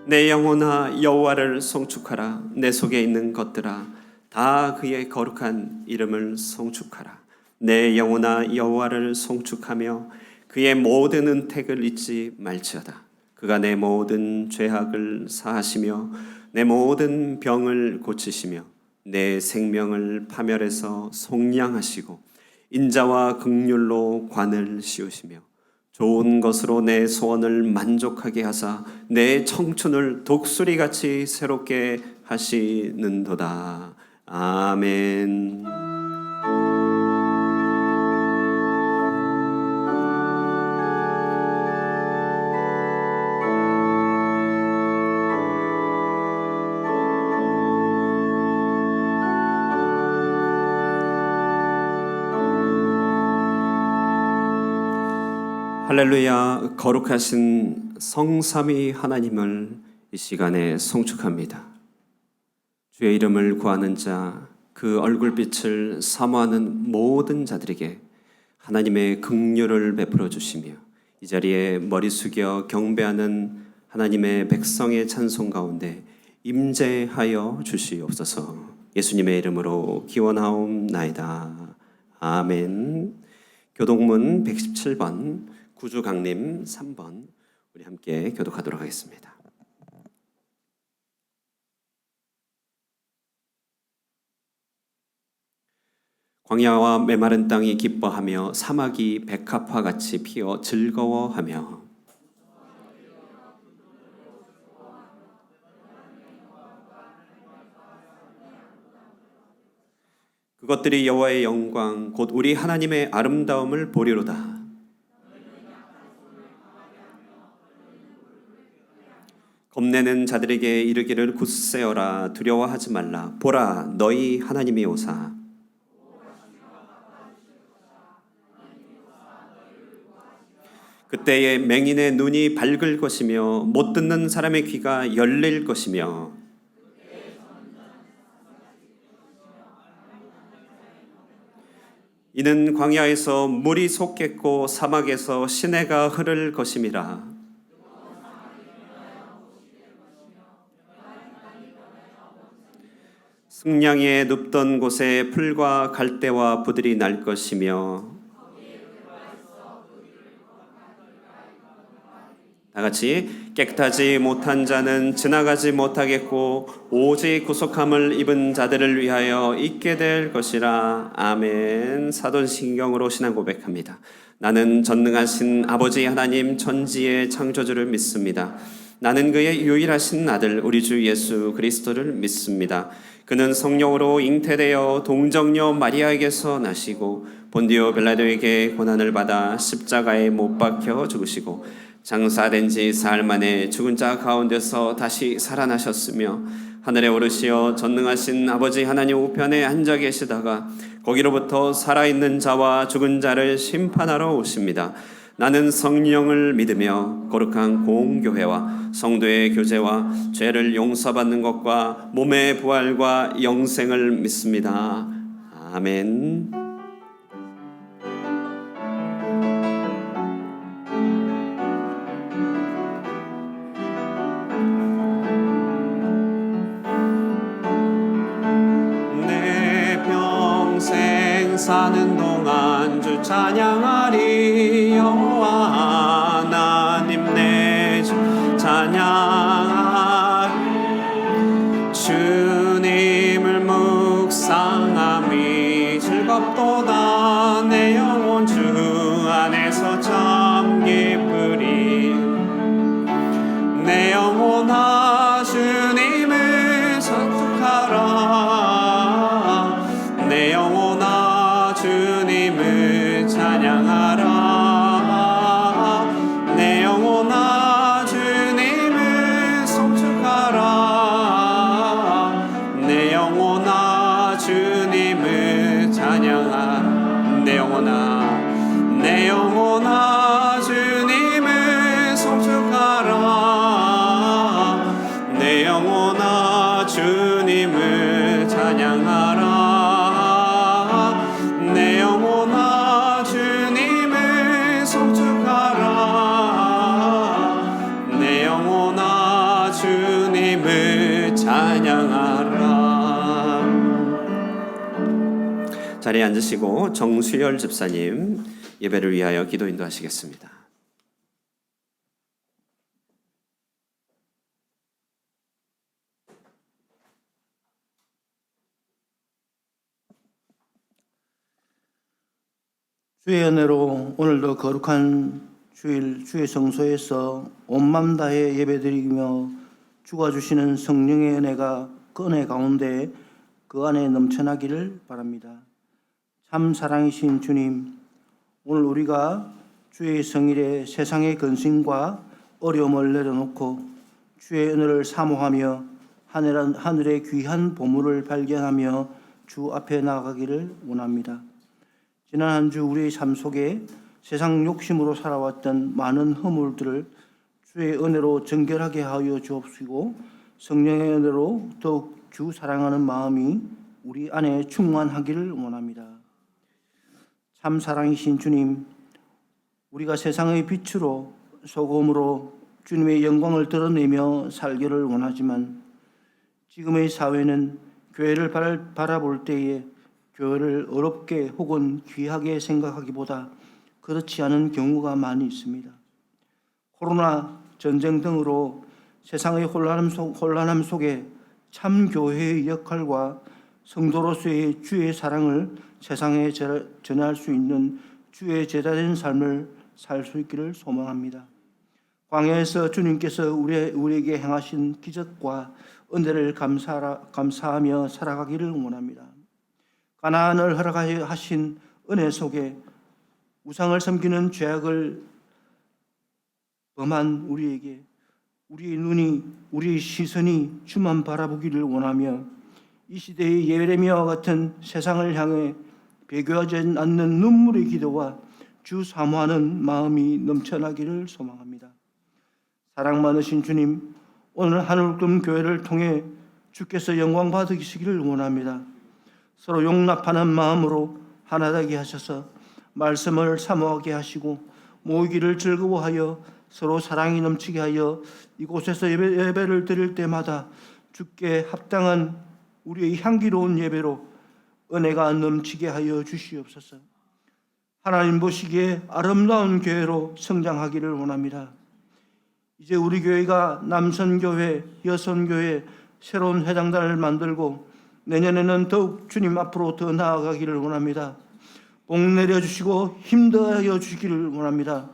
내 영혼아 여호와를 송축하라. 내 속에 있는 것들아 다 그의 거룩한 이름을 송축하라. 내 영혼아 여호와를 송축하며 그의 모든 은택을 잊지 말지어다. 그가 내 모든 죄악을 사하시며 내 모든 병을 고치시며 내 생명을 파멸해서 속량하시고 인자와 긍휼로 관을 씌우시며 좋은 것으로 내 소원을 만족하게 하사 내 청춘을 독수리같이 새롭게 하시는도다. 아멘. 할렐루야. 거룩하신 성삼위 하나님을 이 시간에 송축합니다. 주의 이름을 구하는 자, 그 얼굴빛을 사모하는 모든 자들에게 하나님의 긍휼을 베풀어 주시며 이 자리에 머리 숙여 경배하는 하나님의 백성의 찬송 가운데 임재하여 주시옵소서. 예수님의 이름으로 기원하옵나이다. 아멘. 교독문 117번 구주 강림 3번 우리 함께 교독하도록 하겠습니다. 광야와 메마른 땅이 기뻐하며 사막이 백합화 같이 피어 즐거워하며 그것들이 여호와의 영광 곧 우리 하나님의 아름다움을 보리로다. 겁내는 자들에게 이르기를 굳세어라. 두려워하지 말라. 보라 너희 하나님이 오사. 그때에 맹인의 눈이 밝을 것이며 못 듣는 사람의 귀가 열릴 것이며 이는 광야에서 물이 솟겠고 사막에서 시내가 흐를 것임이라. 승냥이에 눕던 곳에 풀과 갈대와 부들이 날 것이며 다 같이 깨끗하지 못한 자는 지나가지 못하겠고 오직 구속함을 입은 자들을 위하여 있게 될 것이라. 아멘. 사도신경으로 신앙 고백합니다. 나는 전능하신 아버지 하나님 천지의 창조주를 믿습니다. 나는 그의 유일하신 아들 우리 주 예수 그리스도를 믿습니다. 그는 성령으로 잉태되어 동정녀 마리아에게서 나시고 본디오 빌라도에게 고난을 받아 십자가에 못 박혀 죽으시고 장사된 지 사흘 만에 죽은 자 가운데서 다시 살아나셨으며 하늘에 오르시어 전능하신 아버지 하나님 우편에 앉아 계시다가 거기로부터 살아있는 자와 죽은 자를 심판하러 오십니다. 나는 성령을 믿으며 거룩한 공교회와 성도의 교제와 죄를 용서받는 것과 몸의 부활과 영생을 믿습니다. 아멘. 내 평생 사는 동안 주 찬양하리. 여호와 하나님 내 주 찬양하리. 주님을 묵상함이 즐겁도다. 내 영혼 주 안에서 참 기쁘리. 내 영혼아 주님을 찬송하라. 내 영혼아 주님을 찬양하라. 내 영혼아 주님을 송축하라. 내 영혼아 주님을 찬양하라. 내 영혼아 내 영혼아 주님을 송축하라. 내 영혼아 주님을 찬양하라. 내 영혼아 주님을 송축하라. 내 영혼아 주님을 찬양하라. 자리에 앉으시고 정수열 집사님 예배를 위하여 기도 인도하시겠습니다. 주의 은혜로 오늘도 거룩한 주일 주의 성소에서 온 맘 다해 예배드리며 주가 주시는 성령의 은혜가 그 은혜 가운데 그 안에 넘쳐나기를 바랍니다. 참 사랑이신 주님, 오늘 우리가 주의 성일에 세상의 근심과 어려움을 내려놓고 주의 은혜를 사모하며 하늘의 귀한 보물을 발견하며 주 앞에 나아가기를 원합니다. 지난 한 주 우리의 삶 속에 세상 욕심으로 살아왔던 많은 허물들을 주의 은혜로 정결하게 하여 주옵시고 성령의 은혜로 더욱 주 사랑하는 마음이 우리 안에 충만하기를 원합니다. 참 사랑이신 주님, 우리가 세상의 빛으로 소금으로 주님의 영광을 드러내며 살기를 원하지만 지금의 사회는 교회를 바라볼 때에 교회를 어렵게 혹은 귀하게 생각하기보다 그렇지 않은 경우가 많이 있습니다. 코로나, 전쟁 등으로 세상의 혼란함 속에 참 교회의 역할과 성도로서의 주의 사랑을 세상에 전할 수 있는 주의 제자된 삶을 살 수 있기를 소망합니다. 광야에서 주님께서 우리에게 행하신 기적과 은혜를 감사하며 살아가기를 원합니다. 가나안을 허락하신 은혜 속에 우상을 섬기는 죄악을 범한 우리에게 우리의 눈이, 우리의 시선이 주만 바라보기를 원하며 이 시대의 예레미야와 같은 세상을 향해 배교하지 않는 눈물의 기도와 주 사모하는 마음이 넘쳐나기를 소망합니다. 사랑 많으신 주님, 오늘 하늘금 교회를 통해 주께서 영광 받으시기를 원합니다. 서로 용납하는 마음으로 하나 되게 하셔서 말씀을 사모하게 하시고 모이기를 즐거워하여 서로 사랑이 넘치게 하여 이곳에서 예배를 드릴 때마다 주께 합당한 우리의 향기로운 예배로 은혜가 넘치게 하여 주시옵소서. 하나님 보시기에 아름다운 교회로 성장하기를 원합니다. 이제 우리 교회가 남선교회, 여선교회 새로운 회장단을 만들고 내년에는 더욱 주님 앞으로 더 나아가기를 원합니다. 복 내려주시고 힘더하여 주시기를 원합니다.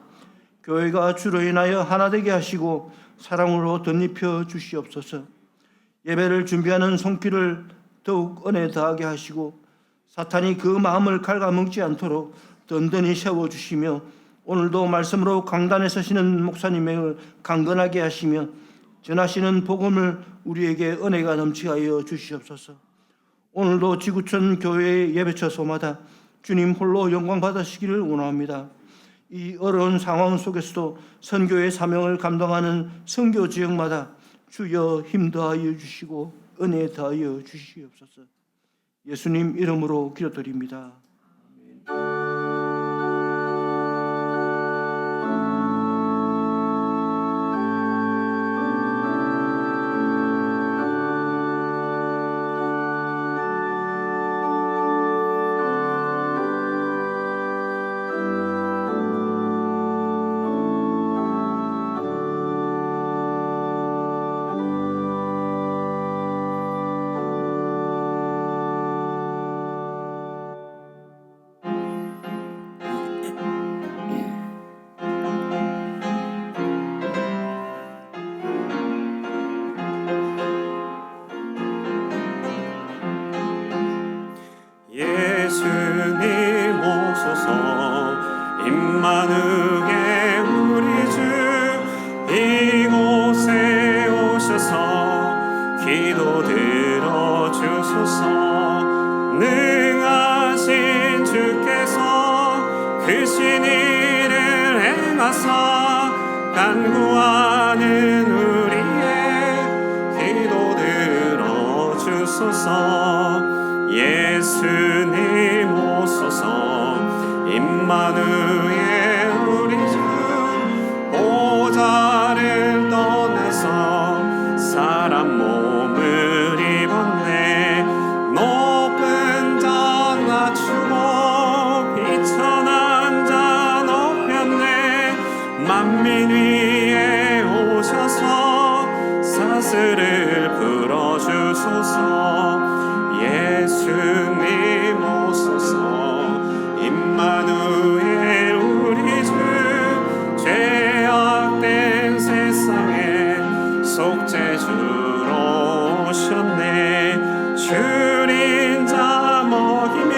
교회가 주로 인하여 하나 되게 하시고 사랑으로 덧입혀 주시옵소서. 예배를 준비하는 손길을 더욱 은혜 더하게 하시고 사탄이 그 마음을 갉아먹지 않도록 든든히 세워주시며 오늘도 말씀으로 강단에 서시는 목사님을 강건하게 하시며 전하시는 복음을 우리에게 은혜가 넘치게 하여 주시옵소서. 오늘도 지구촌 교회의 예배처소마다 주님 홀로 영광 받으시기를 원합니다. 이 어려운 상황 속에서도 선교의 사명을 감당하는 선교 지역마다 주여 힘 더하여 주시고 은혜 더하여 주시옵소서. 예수님 이름으로 기도드립니다. 아멘. 예수님 오소서 임마누엘 우리 주 이곳에 오셔서 기도 들어주소서. 능하신 주께서 크신 일을 행하사 간구하는 우리의 기도 들어주소서. 예수님 오소서 임마누엘 우리 주 보좌를 떠나서 다스를 불어주소서. 예수님 오소서. 임마누엘 우리 주 죄악된 세상에 속죄주로 오셨네. 주린 자 먹이며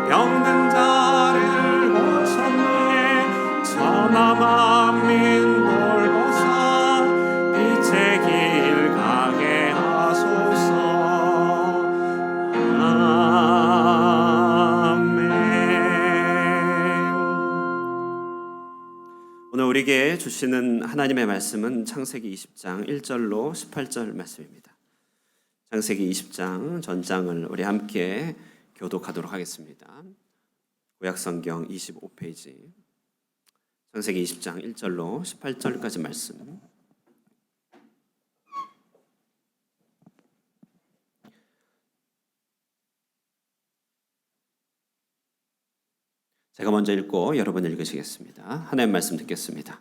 병든 자를 고쳤네. 천하 만민 돌보사 빛의 길 가게 하소서. 아멘. 오늘 우리에게 주시는 하나님의 말씀은 창세기 20장 1절로 18절 말씀입니다. 창세기 20장 전장을 우리 함께 교독하도록 하겠습니다. 구약성경 25페이지 창세기 20장 1절로 18절까지 말씀. 제가 먼저 읽고 여러분 읽으시겠습니다. 하나님 말씀 듣겠습니다.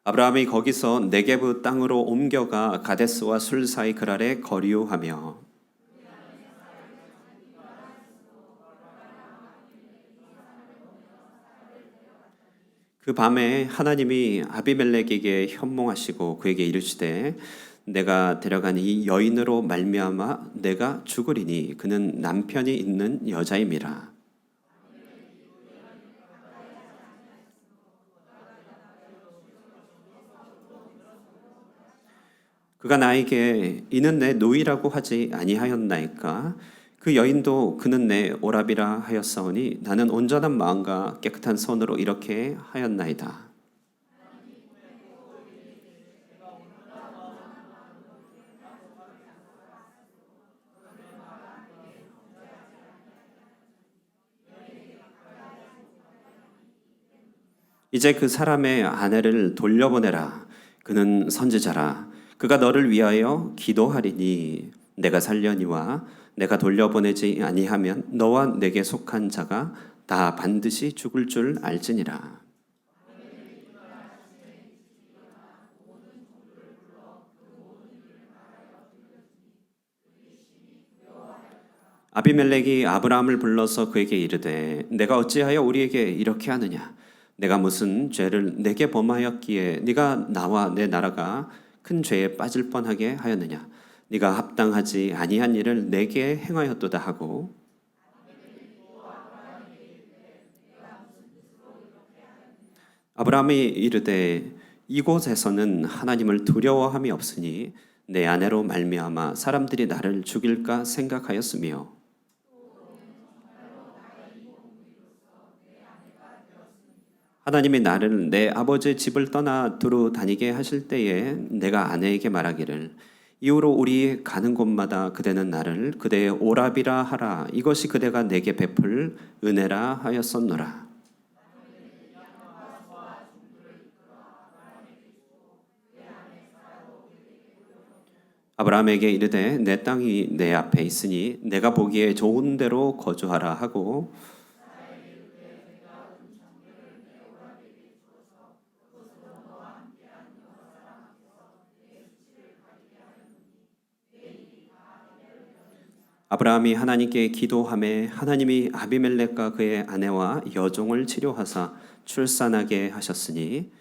아브라함이 거기서 네게브 땅으로 옮겨가 가데스와 술 사이 그랄에 거류하며 그 밤에 하나님이 아비멜렉에게 현몽하시고 그에게 이르시되 내가 데려간 이 여인으로 말미암아 내가 죽으리니 그는 남편이 있는 여자임이라. 그가 나에게 이는 내 노이라고 하지 아니하였나이까. 그 여인도 그는 내 오라비라 하였사오니 나는 온전한 마음과 깨끗한 손으로 이렇게 하였나이다. 이제 그 사람의 아내를 돌려보내라. 그는 선지자라. 그가 너를 위하여 기도하리니 내가 살려니와 내가 돌려보내지 아니하면 너와 내게 속한 자가 다 반드시 죽을 줄 알지니라. 아비멜렉이 아브라함을 불러서 그에게 이르되 내가 어찌하여 우리에게 이렇게 하느냐. 내가 무슨 죄를 내게 범하였기에 네가 나와 내 나라가 큰 죄에 빠질 뻔하게 하였느냐. 네가 합당하지 아니한 일을 내게 행하였도다 하고 아브라함이 이르되 이곳에서는 하나님을 두려워함이 없으니 내 아내로 말미암아 사람들이 나를 죽일까 생각하였으며 하나님이 나를 내 아버지의 집을 떠나 두루 다니게 하실 때에 내가 아내에게 말하기를 이후로 우리 가는 곳마다 그대는 나를 그대의 오라비라 하라. 이것이 그대가 내게 베풀 은혜라 하였었노라. 아브라함에게 이르되 내 땅이 내 앞에 있으니 내가 보기에 좋은 데로 거주하라 하고 아브라함이 하나님께 기도하매 하나님이 아비멜렉과 그의 아내와 여종을 치료하사 출산하게 하셨으니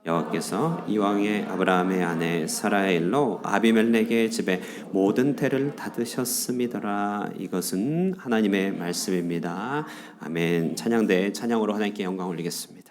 여호와께서 이왕에 아브라함의 아내 사라의 일로 아비멜렉의 집에 모든 태를 닫으셨음이더라. 이것은 하나님의 말씀입니다. 아멘. 찬양대 찬양으로 하나님께 영광 올리겠습니다.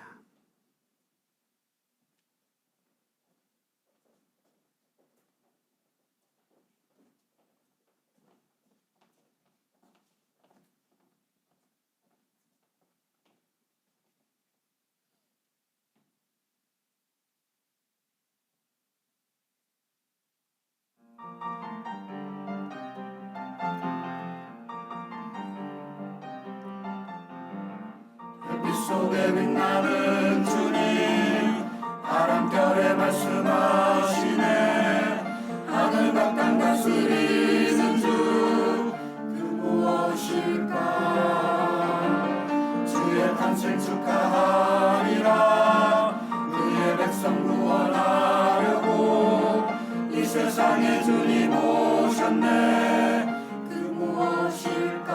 속에 빛나는 주님 바람결에 말씀하시네 하늘과 땅 다스리는 주 그 무엇일까 주의 탄생 축하하리라 그의 백성 구원하려고 이 세상에 주님 오셨네. 그 무엇일까?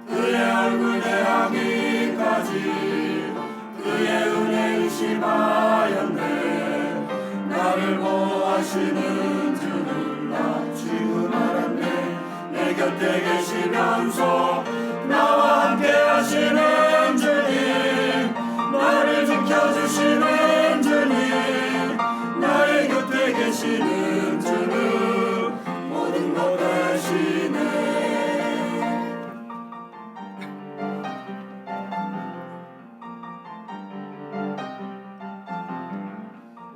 그의 얼굴 대하기까지 그의 은혜 의심하였네. 나를 보호하시는 주는 나 지금 알았네. 내 곁에 계시면서 나와 함께 하시는 주님, 나를 지켜주시는 주님, 나의 곁에 계시는 주는 모든 것 대신에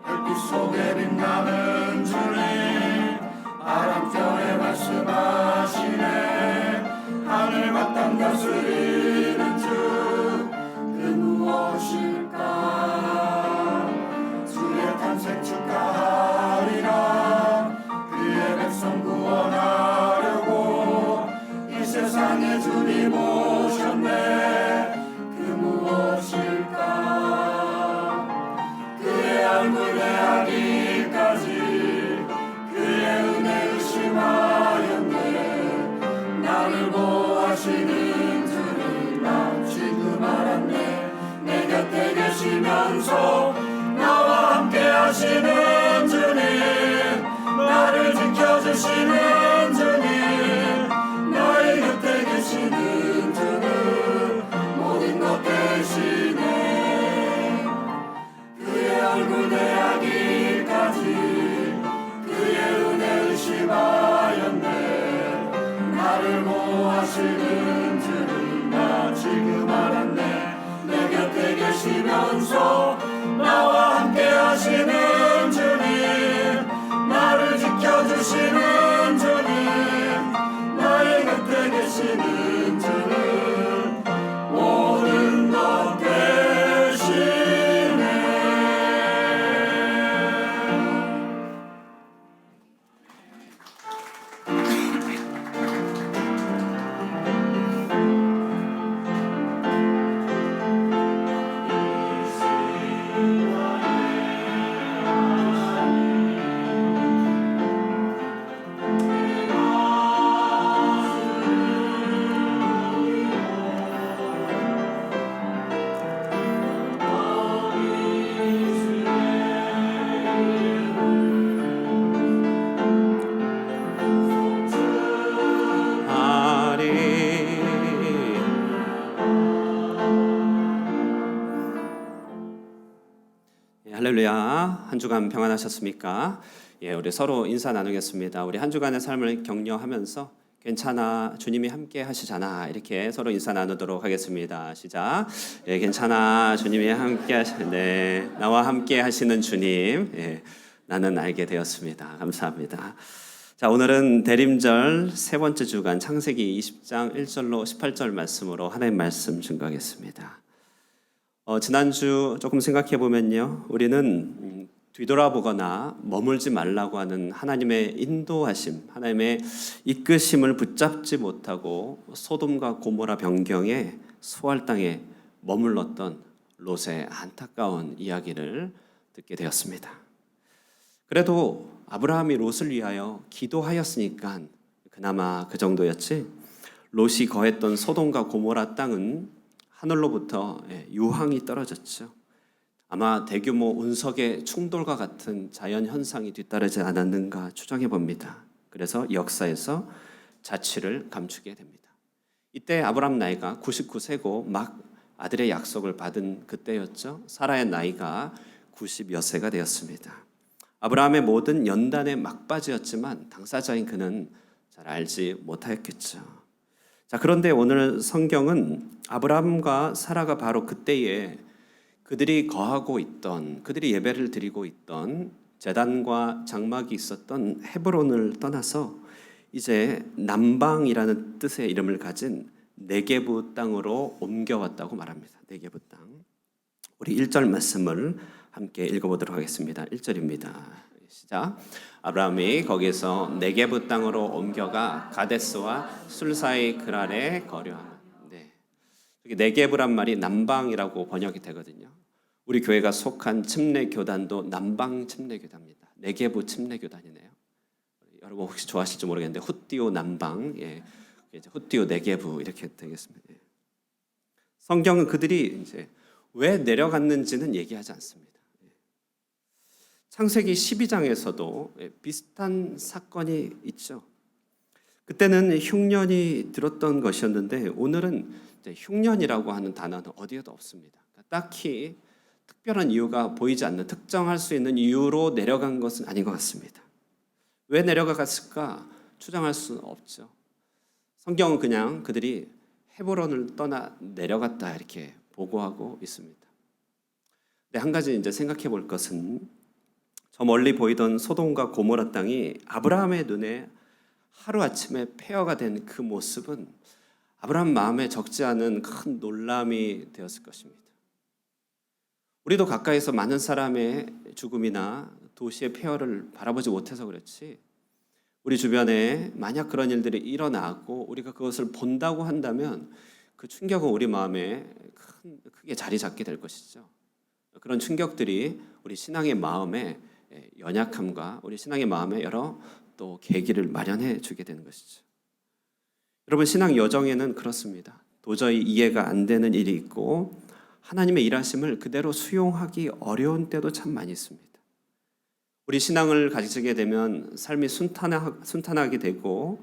별빛 속에 빛나는 주님, 바람결에 말씀하시네. 하늘과 땅 다스리는 주, 그 무엇일까? 주의 탄생 축하하리라. 그의 백성 구원하려고 이 세상에 주님 오셨네. 그 무엇일까? 그의 얼굴 대하기까지 그의 은혜 의심하였네. 나를 보호하시는 주를 나 지금 알았네. 내 곁에 계시면서 나와 함께 하시는 주님, 나를 지켜주시는 주님, 나의 곁에 계시는 주는 모든 것 대신에 그의 얼굴 대하기까지 그의 은혜 의심하였네. 나를 보호하시는 주를 나 지금 알았네. 내 곁에 계시면서 나와 함께 하시는 주님, 나를 지켜주시는 주님, 나의 곁에 계시는 주는 모든 것 대신에 할렐루야. 한 주간 평안하셨습니까? 예, 우리 서로 인사 나누겠습니다. 우리 한 주간의 삶을 격려하면서 괜찮아, 주님이 함께 하시잖아, 이렇게 서로 인사 나누도록 하겠습니다. 시작. 예, 괜찮아, 주님이 함께 네, 나와 함께 하시는 주님, 예, 나는 알게 되었습니다. 감사합니다. 자, 오늘은 대림절 세 번째 주간 창세기 20장 1절로 18절 말씀으로 하나님 말씀 증거하겠습니다. 지난주 조금 생각해 보면요, 우리는 뒤돌아보거나 머물지 말라고 하는 하나님의 인도하심, 하나님의 이끄심을 붙잡지 못하고 소돔과 고모라 변경에 수알 땅에 머물렀던 롯의 안타까운 이야기를 듣게 되었습니다. 그래도 아브라함이 롯을 위하여 기도하였으니까 그나마 그 정도였지, 롯이 거했던 소돔과 고모라 땅은 하늘로부터 유황이 떨어졌죠. 아마 대규모 운석의 충돌과 같은 자연 현상이 뒤따르지 않았는가 추정해 봅니다. 그래서 역사에서 자취를 감추게 됩니다. 이때 아브라함 나이가 99세고 막 아들의 약속을 받은 그때였죠. 사라의 나이가 90여 세가 되었습니다. 아브라함의 모든 연단의 막바지였지만 당사자인 그는 잘 알지 못하였겠죠. 자, 그런데 오늘 성경은 아브라함과 사라가 바로 그때에 그들이 거하고 있던, 그들이 예배를 드리고 있던 제단과 장막이 있었던 헤브론을 떠나서 이제 남방이라는 뜻의 이름을 가진 네게부 땅으로 옮겨왔다고 말합니다. 네게부 땅. 우리 1절 말씀을 함께 읽어보도록 하겠습니다. 1절입니다. 시작. 아브라함이 거기서 네게부 땅으로 옮겨가 가데스와 술 사이 그랄에 거류하는. 네. 여기 네게부란 말이 남방이라고 번역이 되거든요. 우리 교회가 속한 침례 교단도 남방 침례 교단입니다. 네게부 침례교단이네요. 여러분 혹시 좋아하실지 모르겠는데 후띠오 남방, 이제 후띠오 네게부 이렇게 되겠습니다. 성경은 그들이 이제 왜 내려갔는지는 얘기하지 않습니다. 창세기 12장에서도 비슷한 사건이 있죠. 그때는 흉년이 들었던 것이었는데 오늘은 이제 흉년이라고 하는 단어는 어디에도 없습니다. 딱히 특별한 이유가 보이지 않는, 특정할 수 있는 이유로 내려간 것은 아닌 것 같습니다. 왜 내려갔을까 추정할 수는 없죠. 성경은 그냥 그들이 헤브론을 떠나 내려갔다 이렇게 보고하고 있습니다. 근데 한 가지 이제 생각해 볼 것은 저 멀리 보이던 소돔과 고모라 땅이 아브라함의 눈에 하루아침에 폐허가 된 그 모습은 아브라함 마음에 적지 않은 큰 놀람이 되었을 것입니다. 우리도 가까이서 많은 사람의 죽음이나 도시의 폐허를 바라보지 못해서 그렇지, 우리 주변에 만약 그런 일들이 일어나고 우리가 그것을 본다고 한다면 그 충격은 우리 마음에 크게 자리 잡게 될 것이죠. 그런 충격들이 우리 신앙의 마음에 연약함과 우리 신앙의 마음에 여러 또 계기를 마련해 주게 되는 것이죠. 여러분, 신앙 여정에는 그렇습니다. 도저히 이해가 안 되는 일이 있고 하나님의 일하심을 그대로 수용하기 어려운 때도 참 많이 있습니다. 우리 신앙을 가지게 되면 삶이 순탄하게 되고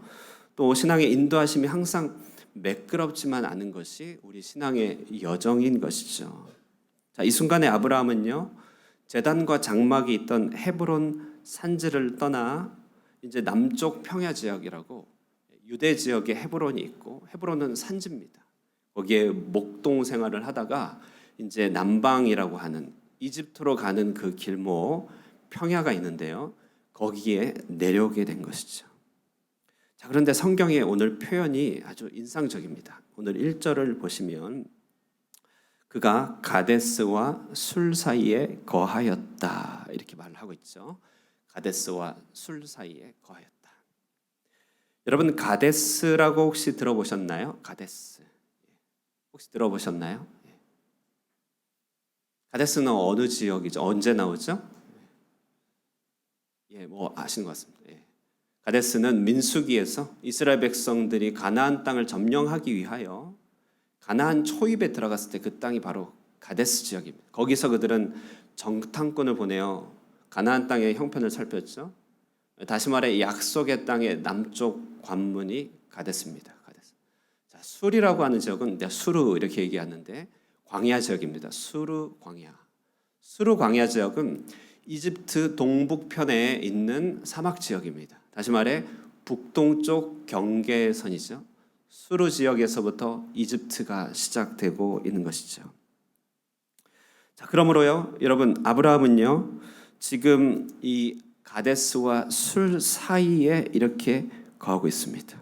또 신앙의 인도하심이 항상 매끄럽지만 않은 것이 우리 신앙의 여정인 것이죠. 자, 이 순간에 아브라함은요, 제단과 장막이 있던 헤브론 산지를 떠나 이제 남쪽 평야 지역이라고 유대 지역에 헤브론이 있고, 헤브론은 산지입니다. 거기에 목동 생활을 하다가 이제 남방이라고 하는 이집트로 가는 그 길목 평야가 있는데요, 거기에 내려오게 된 것이죠. 자, 그런데 성경의 오늘 표현이 아주 인상적입니다. 오늘 1절을 보시면 그가 가데스와 술 사이에 거하였다 이렇게 말을 하고 있죠. 가데스와 술 사이에 거하였다. 여러분, 가데스라고 혹시 들어보셨나요? 가데스 혹시 들어보셨나요? 가데스는 어느 지역이죠? 언제 나오죠? 뭐 아시는 것 같습니다. 가데스는 민수기에서 이스라엘 백성들이 가나안 땅을 점령하기 위하여 가나안 초입에 들어갔을 때 그 땅이 바로 가데스 지역입니다. 거기서 그들은 정탐꾼을 보내어 가나안 땅의 형편을 살폈죠. 다시 말해 약속의 땅의 남쪽 관문이 가데스입니다. 가데스. 자, 술이라고 하는 지역은 수르 이렇게 얘기하는데 광야 지역입니다. 수르 광야. 수르 광야 지역은 이집트 동북편에 있는 사막 지역입니다. 다시 말해 북동쪽 경계선이죠. 수르 지역에서부터 이집트가 시작되고 있는 것이죠. 자, 그러므로요, 여러분, 아브라함은요, 지금 이 가데스와 술 사이에 이렇게 거하고 있습니다.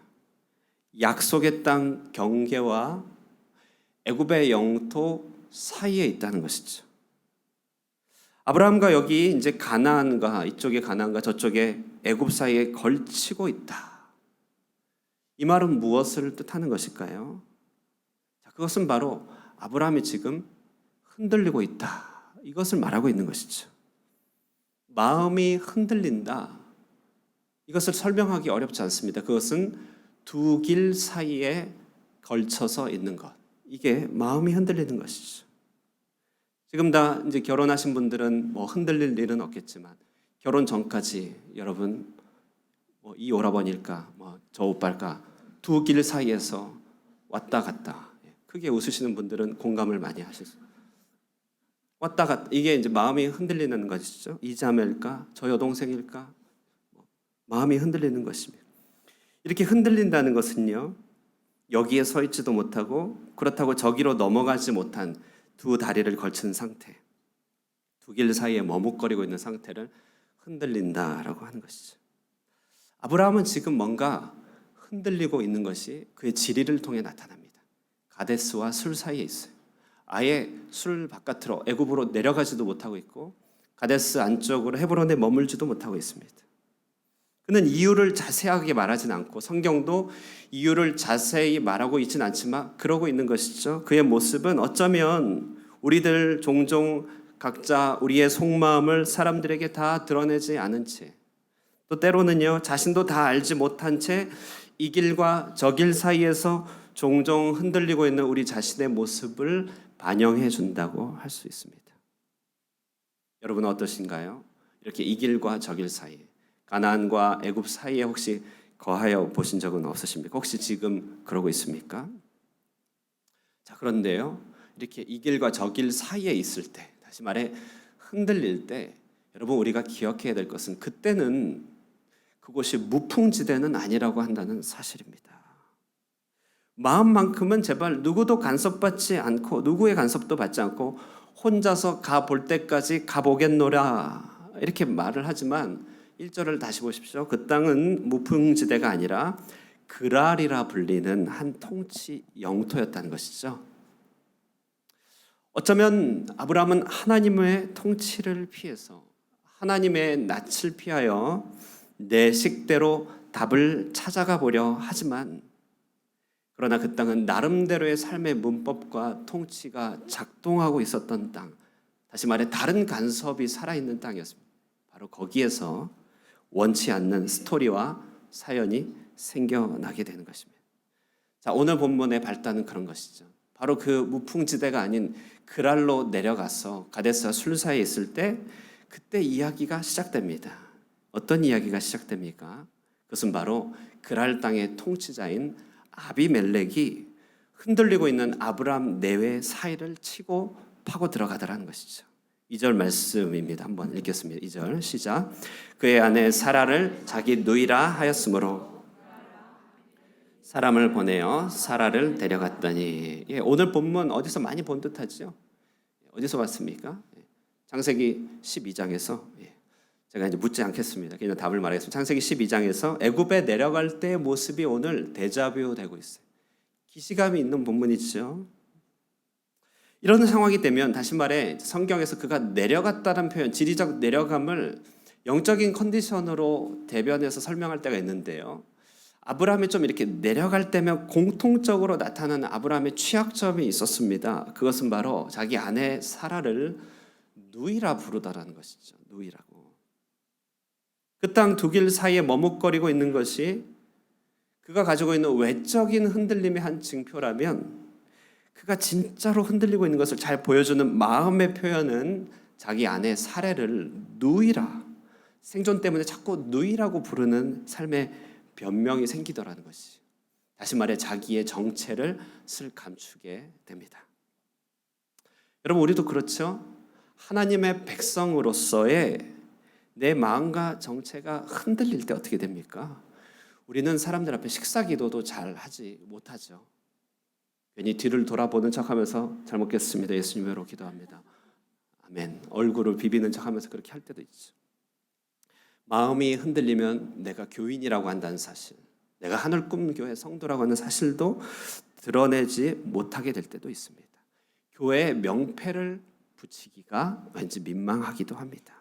약속의 땅 경계와 애굽의 영토 사이에 있다는 것이죠. 아브라함과 여기 이제 가나안과 이쪽에 가나안과 저쪽에 애굽 사이에 걸치고 있다. 이 말은 무엇을 뜻하는 것일까요? 자, 그것은 바로 아브라함이 지금 흔들리고 있다. 이것을 말하고 있는 것이죠. 마음이 흔들린다. 이것을 설명하기 어렵지 않습니다. 그것은 두 길 사이에 걸쳐서 있는 것. 이게 마음이 흔들리는 것이죠. 지금 다 이제 결혼하신 분들은 뭐 흔들릴 일은 없겠지만 결혼 전까지 여러분 뭐 이 오라버니일까 뭐 저 오빠일까 두 길 사이에서 왔다 갔다 크게 웃으시는 분들은 공감을 많이 하셨어요. 왔다 갔다 이게 이제 마음이 흔들리는 것이죠. 이 자매일까 저 여동생일까 마음이 흔들리는 것입니다. 이렇게 흔들린다는 것은요, 여기에 서 있지도 못하고 그렇다고 저기로 넘어가지 못한 두 다리를 걸친 상태, 두 길 사이에 머뭇거리고 있는 상태를 흔들린다라고 하는 것이죠. 아브라함은 지금 뭔가 흔들리고 있는 것이 그의 지리를 통해 나타납니다. 가데스와 술 사이에 있어요. 아예 술 바깥으로 애굽으로 내려가지도 못하고 있고 가데스 안쪽으로 헤브론에 머물지도 못하고 있습니다. 그는 이유를 자세하게 말하진 않고 성경도 이유를 자세히 말하고 있진 않지만 그러고 있는 것이죠. 그의 모습은 어쩌면 우리들 종종 각자 우리의 속마음을 사람들에게 다 드러내지 않은 채, 또 때로는요 자신도 다 알지 못한 채 이 길과 저 길 사이에서 종종 흔들리고 있는 우리 자신의 모습을 반영해 준다고 할 수 있습니다. 여러분은 어떠신가요? 이렇게 이 길과 저 길 사이에, 가나안과 애굽 사이에 혹시 거하여 보신 적은 없으십니까? 혹시 지금 그러고 있습니까? 자, 그런데요, 이렇게 이 길과 저 길 사이에 있을 때, 다시 말해 흔들릴 때, 여러분 우리가 기억해야 될 것은 그때는 그곳이 무풍지대는 아니라고 한다는 사실입니다. 마음만큼은 제발 누구도 간섭받지 않고 누구의 간섭도 받지 않고 혼자서 가볼 때까지 가보겠노라 이렇게 말을 하지만 1절을 다시 보십시오. 그 땅은 무풍지대가 아니라 그랄이라 불리는 한 통치 영토였다는 것이죠. 어쩌면 아브라함은 하나님의 통치를 피해서 하나님의 낯을 피하여 내 식대로 답을 찾아가 보려 하지만 그러나 그 땅은 나름대로의 삶의 문법과 통치가 작동하고 있었던 땅, 다시 말해 다른 간섭이 살아있는 땅이었습니다. 바로 거기에서 원치 않는 스토리와 사연이 생겨나게 되는 것입니다. 자, 오늘 본문의 발단은 그런 것이죠. 바로 그 무풍지대가 아닌 그랄로 내려가서 가데스 술사에 있을 때 그때 이야기가 시작됩니다. 어떤 이야기가 시작됩니까? 그것은 바로 그랄 땅의 통치자인 아비멜렉이 흔들리고 있는 아브라함 내외 사이를 치고 파고 들어가더라는 것이죠. 2절 말씀입니다. 한번 읽겠습니다. 2절 시작. 그의 아내 사라를 자기 누이라 하였으므로 사람을 보내어 사라를 데려갔더니. 오늘 본문 어디서 많이 본 듯하죠? 어디서 봤습니까? 창세기 12장에서. 제가 이제 묻지 않겠습니다. 그냥 답을 말하겠습니다. 창세기 12장에서 애굽에 내려갈 때의 모습이 오늘 데자뷰 되고 있어요. 기시감이 있는 본문이죠. 이런 상황이 되면 다시 말해 성경에서 그가 내려갔다는 표현, 지리적 내려감을 영적인 컨디션으로 대변해서 설명할 때가 있는데요. 아브라함이 좀 이렇게 내려갈 때면 공통적으로 나타나는 아브라함의 취약점이 있었습니다. 그것은 바로 자기 아내 사라를 누이라 부르다라는 것이죠. 누이라고. 그 땅 두 길 사이에 머뭇거리고 있는 것이 그가 가지고 있는 외적인 흔들림의 한 징표라면 그가 진짜로 흔들리고 있는 것을 잘 보여주는 마음의 표현은 자기 아내 사례를 누이라, 생존 때문에 자꾸 누이라고 부르는 삶의 변명이 생기더라는 것이, 다시 말해 자기의 정체를 슬 감추게 됩니다. 여러분 우리도 그렇죠? 하나님의 백성으로서의 내 마음과 정체가 흔들릴 때 어떻게 됩니까? 우리는 사람들 앞에 식사 기도도 잘 하지 못하죠. 괜히 뒤를 돌아보는 척하면서 잘 먹겠습니다. 예수님으로 기도합니다. 아멘. 얼굴을 비비는 척하면서 그렇게 할 때도 있죠. 마음이 흔들리면 내가 교인이라고 한다는 사실, 내가 하늘꿈교회 성도라고 하는 사실도 드러내지 못하게 될 때도 있습니다. 교회의 명패를 붙이기가 왠지 민망하기도 합니다.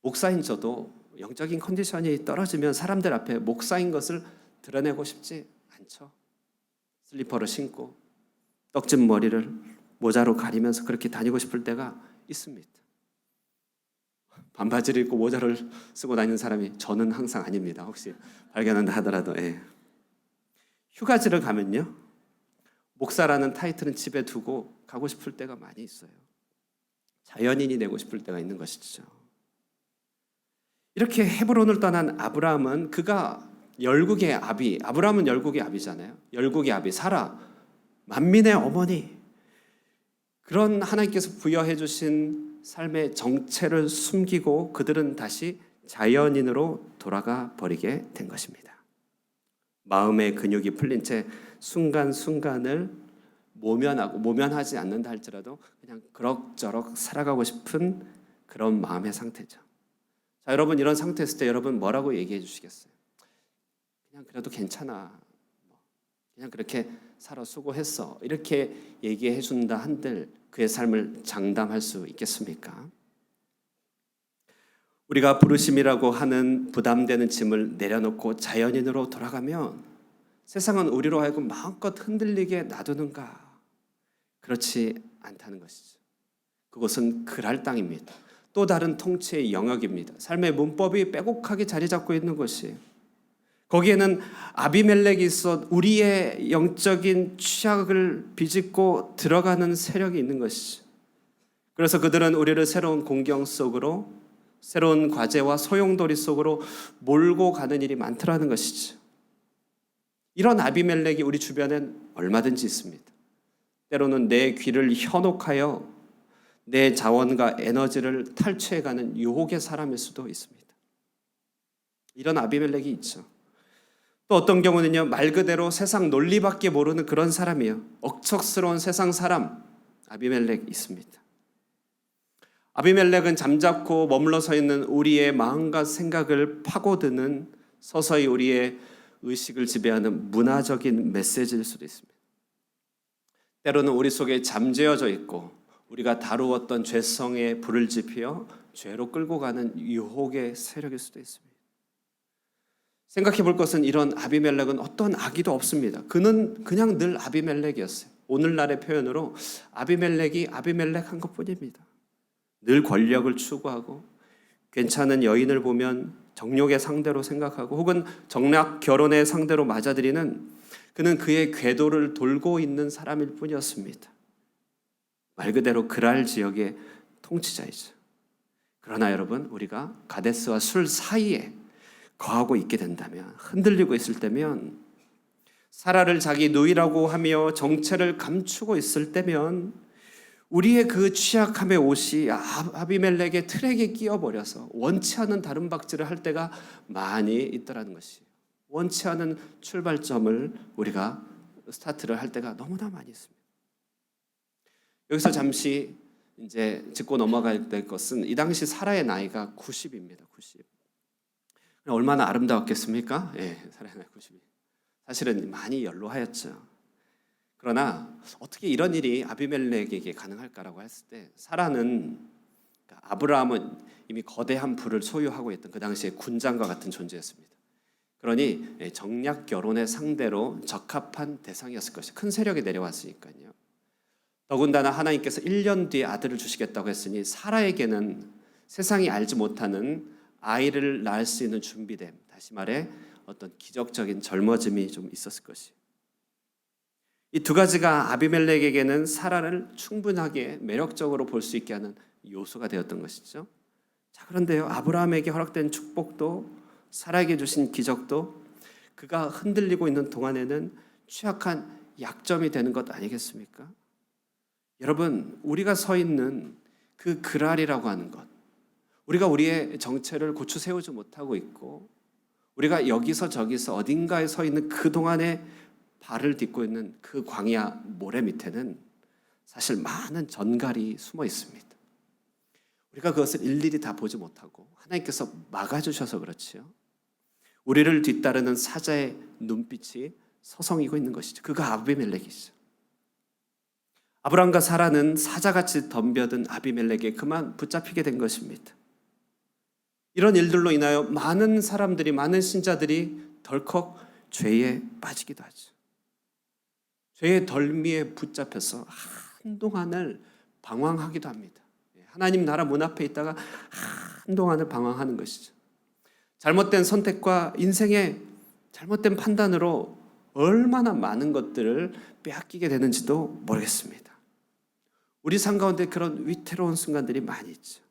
목사인 저도 영적인 컨디션이 떨어지면 사람들 앞에 목사인 것을 드러내고 싶지 않죠. 슬리퍼를 신고 떡진 머리를 모자로 가리면서 그렇게 다니고 싶을 때가 있습니다. 반바지를 입고 모자를 쓰고 다니는 사람이 저는 항상 아닙니다. 혹시 발견한다 하더라도. 휴가지를 가면요, 목사라는 타이틀은 집에 두고 가고 싶을 때가 많이 있어요. 자연인이 되고 싶을 때가 있는 것이죠. 이렇게 헤브론을 떠난 아브라함은 그가 열국의 아비, 아브라함은 열국의 아비잖아요. 열국의 아비 사라, 만민의 어머니, 그런 하나님께서 부여해 주신 삶의 정체를 숨기고 그들은 다시 자연인으로 돌아가 버리게 된 것입니다. 마음의 근육이 풀린 채 순간순간을 모면하지 않는다 할지라도 그냥 그럭저럭 살아가고 싶은 그런 마음의 상태죠. 자, 여러분 이런 상태였을 때 여러분 뭐라고 얘기해 주시겠어요? 그냥 그래도 괜찮아, 그냥 그렇게 살아 수고했어, 이렇게 얘기해 준다 한들 그의 삶을 장담할 수 있겠습니까? 우리가 부르심이라고 하는 부담되는 짐을 내려놓고 자연인으로 돌아가면 세상은 우리로 하여금 마음껏 흔들리게 놔두는가? 그렇지 않다는 것이죠. 그곳은 그랄 땅입니다. 또 다른 통치의 영역입니다. 삶의 문법이 빼곡하게 자리 잡고 있는 곳이에요. 거기에는 아비멜렉이 있어 우리의 영적인 취약을 비집고 들어가는 세력이 있는 것이죠. 그래서 그들은 우리를 새로운 공경 속으로, 새로운 과제와 소용돌이 속으로 몰고 가는 일이 많더라는 것이죠. 이런 아비멜렉이 우리 주변엔 얼마든지 있습니다. 때로는 내 귀를 현혹하여 내 자원과 에너지를 탈취해가는 유혹의 사람일 수도 있습니다. 이런 아비멜렉이 있죠. 또 어떤 경우는요, 말 그대로 세상 논리밖에 모르는 그런 사람이에요. 억척스러운 세상 사람, 아비멜렉 있습니다. 아비멜렉은 잠자코 머물러 서 있는 우리의 마음과 생각을 파고드는, 서서히 우리의 의식을 지배하는 문화적인 메시지일 수도 있습니다. 때로는 우리 속에 잠재워져 있고 우리가 다루었던 죄성에 불을 지피어 죄로 끌고 가는 유혹의 세력일 수도 있습니다. 생각해 볼 것은 이런 아비멜렉은 어떤 악의도 없습니다. 그는 그냥 늘 아비멜렉이었어요. 오늘날의 표현으로 아비멜렉이 아비멜렉한 것뿐입니다. 늘 권력을 추구하고 괜찮은 여인을 보면 정욕의 상대로 생각하고 혹은 정략 결혼의 상대로 맞아들이는, 그는 그의 궤도를 돌고 있는 사람일 뿐이었습니다. 말 그대로 그랄 지역의 통치자이죠. 그러나 여러분, 우리가 가데스와 술 사이에 거하고 있게 된다면, 흔들리고 있을 때면, 사라를 자기 누이라고 하며 정체를 감추고 있을 때면 우리의 그 취약함의 옷이 아비멜렉의 트랙에 끼어버려서 원치 않은 다른 박질을 할 때가 많이 있더라는 것이에요. 원치 않은 출발점을 우리가 스타트를 할 때가 너무나 많이 있습니다. 여기서 잠시 이제 짚고 넘어갈 될 것은, 이 당시 사라의 나이가 90입니다. 90. 얼마나 아름다웠겠습니까? 예, 사라의 나이 90. 사실은 많이 연로하였죠. 그러나 어떻게 이런 일이 아비멜렉에게 가능할까라고 했을 때, 사라는, 아브라함은 이미 거대한 부를 소유하고 있던 그 당시의 군장과 같은 존재였습니다. 그러니 정략 결혼의 상대로 적합한 대상이었을 것이죠. 큰 세력이 내려왔으니까요. 더군다나 하나님께서 1년 뒤에 아들을 주시겠다고 했으니 사라에게는 세상이 알지 못하는 아이를 낳을 수 있는 준비됨, 다시 말해 어떤 기적적인 젊어짐이 좀 있었을 것이에요. 이 두 가지가 아비멜렉에게는 사라를 충분하게 매력적으로 볼 수 있게 하는 요소가 되었던 것이죠. 자, 그런데요, 아브라함에게 허락된 축복도, 사라에게 주신 기적도 그가 흔들리고 있는 동안에는 취약한 약점이 되는 것 아니겠습니까? 여러분, 우리가 서 있는 그 그랄이라고 하는 것, 우리가 우리의 정체를 고추 세우지 못하고 있고 우리가 여기서 저기서 어딘가에 서 있는 그 동안에 발을 딛고 있는 그 광야 모래 밑에는 사실 많은 전갈이 숨어 있습니다. 우리가 그것을 일일이 다 보지 못하고 하나님께서 막아주셔서 그렇지요. 우리를 뒤따르는 사자의 눈빛이 서성이고 있는 것이죠. 그가 아비멜렉이죠. 아브라함과 사라는 사자같이 덤벼든 아비멜렉에 그만 붙잡히게 된 것입니다. 이런 일들로 인하여 많은 사람들이, 많은 신자들이 덜컥 죄에 빠지기도 하죠. 죄의 덜미에 붙잡혀서 한동안을 방황하기도 합니다. 하나님 나라 문 앞에 있다가 한동안을 방황하는 것이죠. 잘못된 선택과 인생의 잘못된 판단으로 얼마나 많은 것들을 빼앗기게 되는지도 모르겠습니다. 우리 삶 가운데 그런 위태로운 순간들이 많이 있죠.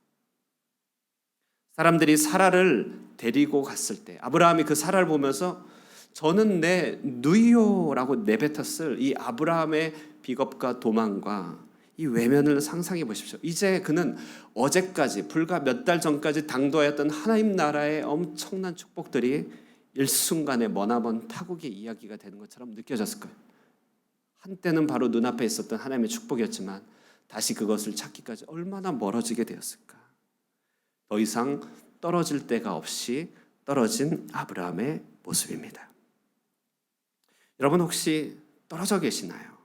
사람들이 사라를 데리고 갔을 때 아브라함이 그 사라를 보면서 저는 내 누이요라고 내뱉었을 이 아브라함의 비겁과 도망과 이 외면을 상상해 보십시오. 이제 그는 어제까지, 불과 몇 달 전까지 당도하였던 하나님 나라의 엄청난 축복들이 일순간에 머나먼 타국의 이야기가 되는 것처럼 느껴졌을 거예요. 한때는 바로 눈앞에 있었던 하나님의 축복이었지만 다시 그것을 찾기까지 얼마나 멀어지게 되었을까. 더 이상 떨어질 데가 없이 떨어진 아브라함의 모습입니다. 여러분, 혹시 떨어져 계시나요?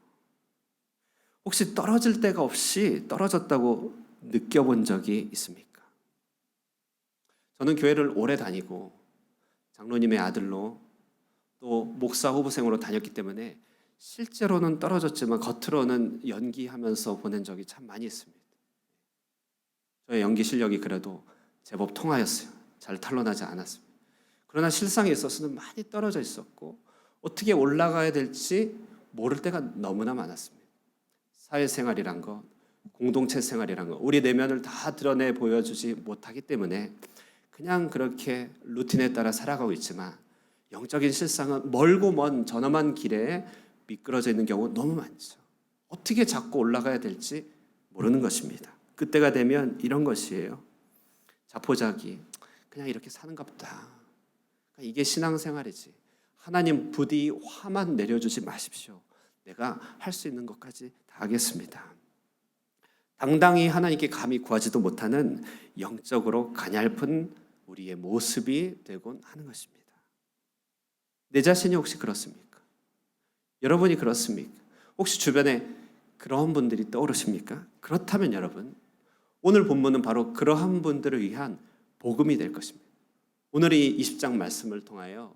혹시 떨어질 데가 없이 떨어졌다고 느껴본 적이 있습니까? 저는 교회를 오래 다니고 장로님의 아들로 또 목사 후보생으로 다녔기 때문에 실제로는 떨어졌지만 겉으로는 연기하면서 보낸 적이 참 많이 있습니다. 저의 연기 실력이 그래도 제법 통하였어요. 잘 탄로나지 않았습니다. 그러나 실상에 있어서는 많이 떨어져 있었고 어떻게 올라가야 될지 모를 때가 너무나 많았습니다. 사회생활이란 것, 공동체 생활이란 것, 우리 내면을 다 드러내 보여주지 못하기 때문에 그냥 그렇게 루틴에 따라 살아가고 있지만 영적인 실상은 멀고 먼 저렴한 길에 미끄러져 있는 경우 너무 많죠. 어떻게 자꾸 올라가야 될지 모르는 것입니다. 그때가 되면 이런 것이에요. 자포자기, 그냥 이렇게 사는가 보다. 이게 신앙생활이지. 하나님 부디 화만 내려주지 마십시오. 내가 할 수 있는 것까지 다 하겠습니다. 당당히 하나님께 감히 구하지도 못하는 영적으로 가냘픈 우리의 모습이 되곤 하는 것입니다. 내 자신이 혹시 그렇습니까? 여러분이 그렇습니까? 혹시 주변에 그런 분들이 떠오르십니까? 그렇다면 여러분, 오늘 본문은 바로 그러한 분들을 위한 복음이 될 것입니다. 오늘 이 20장 말씀을 통하여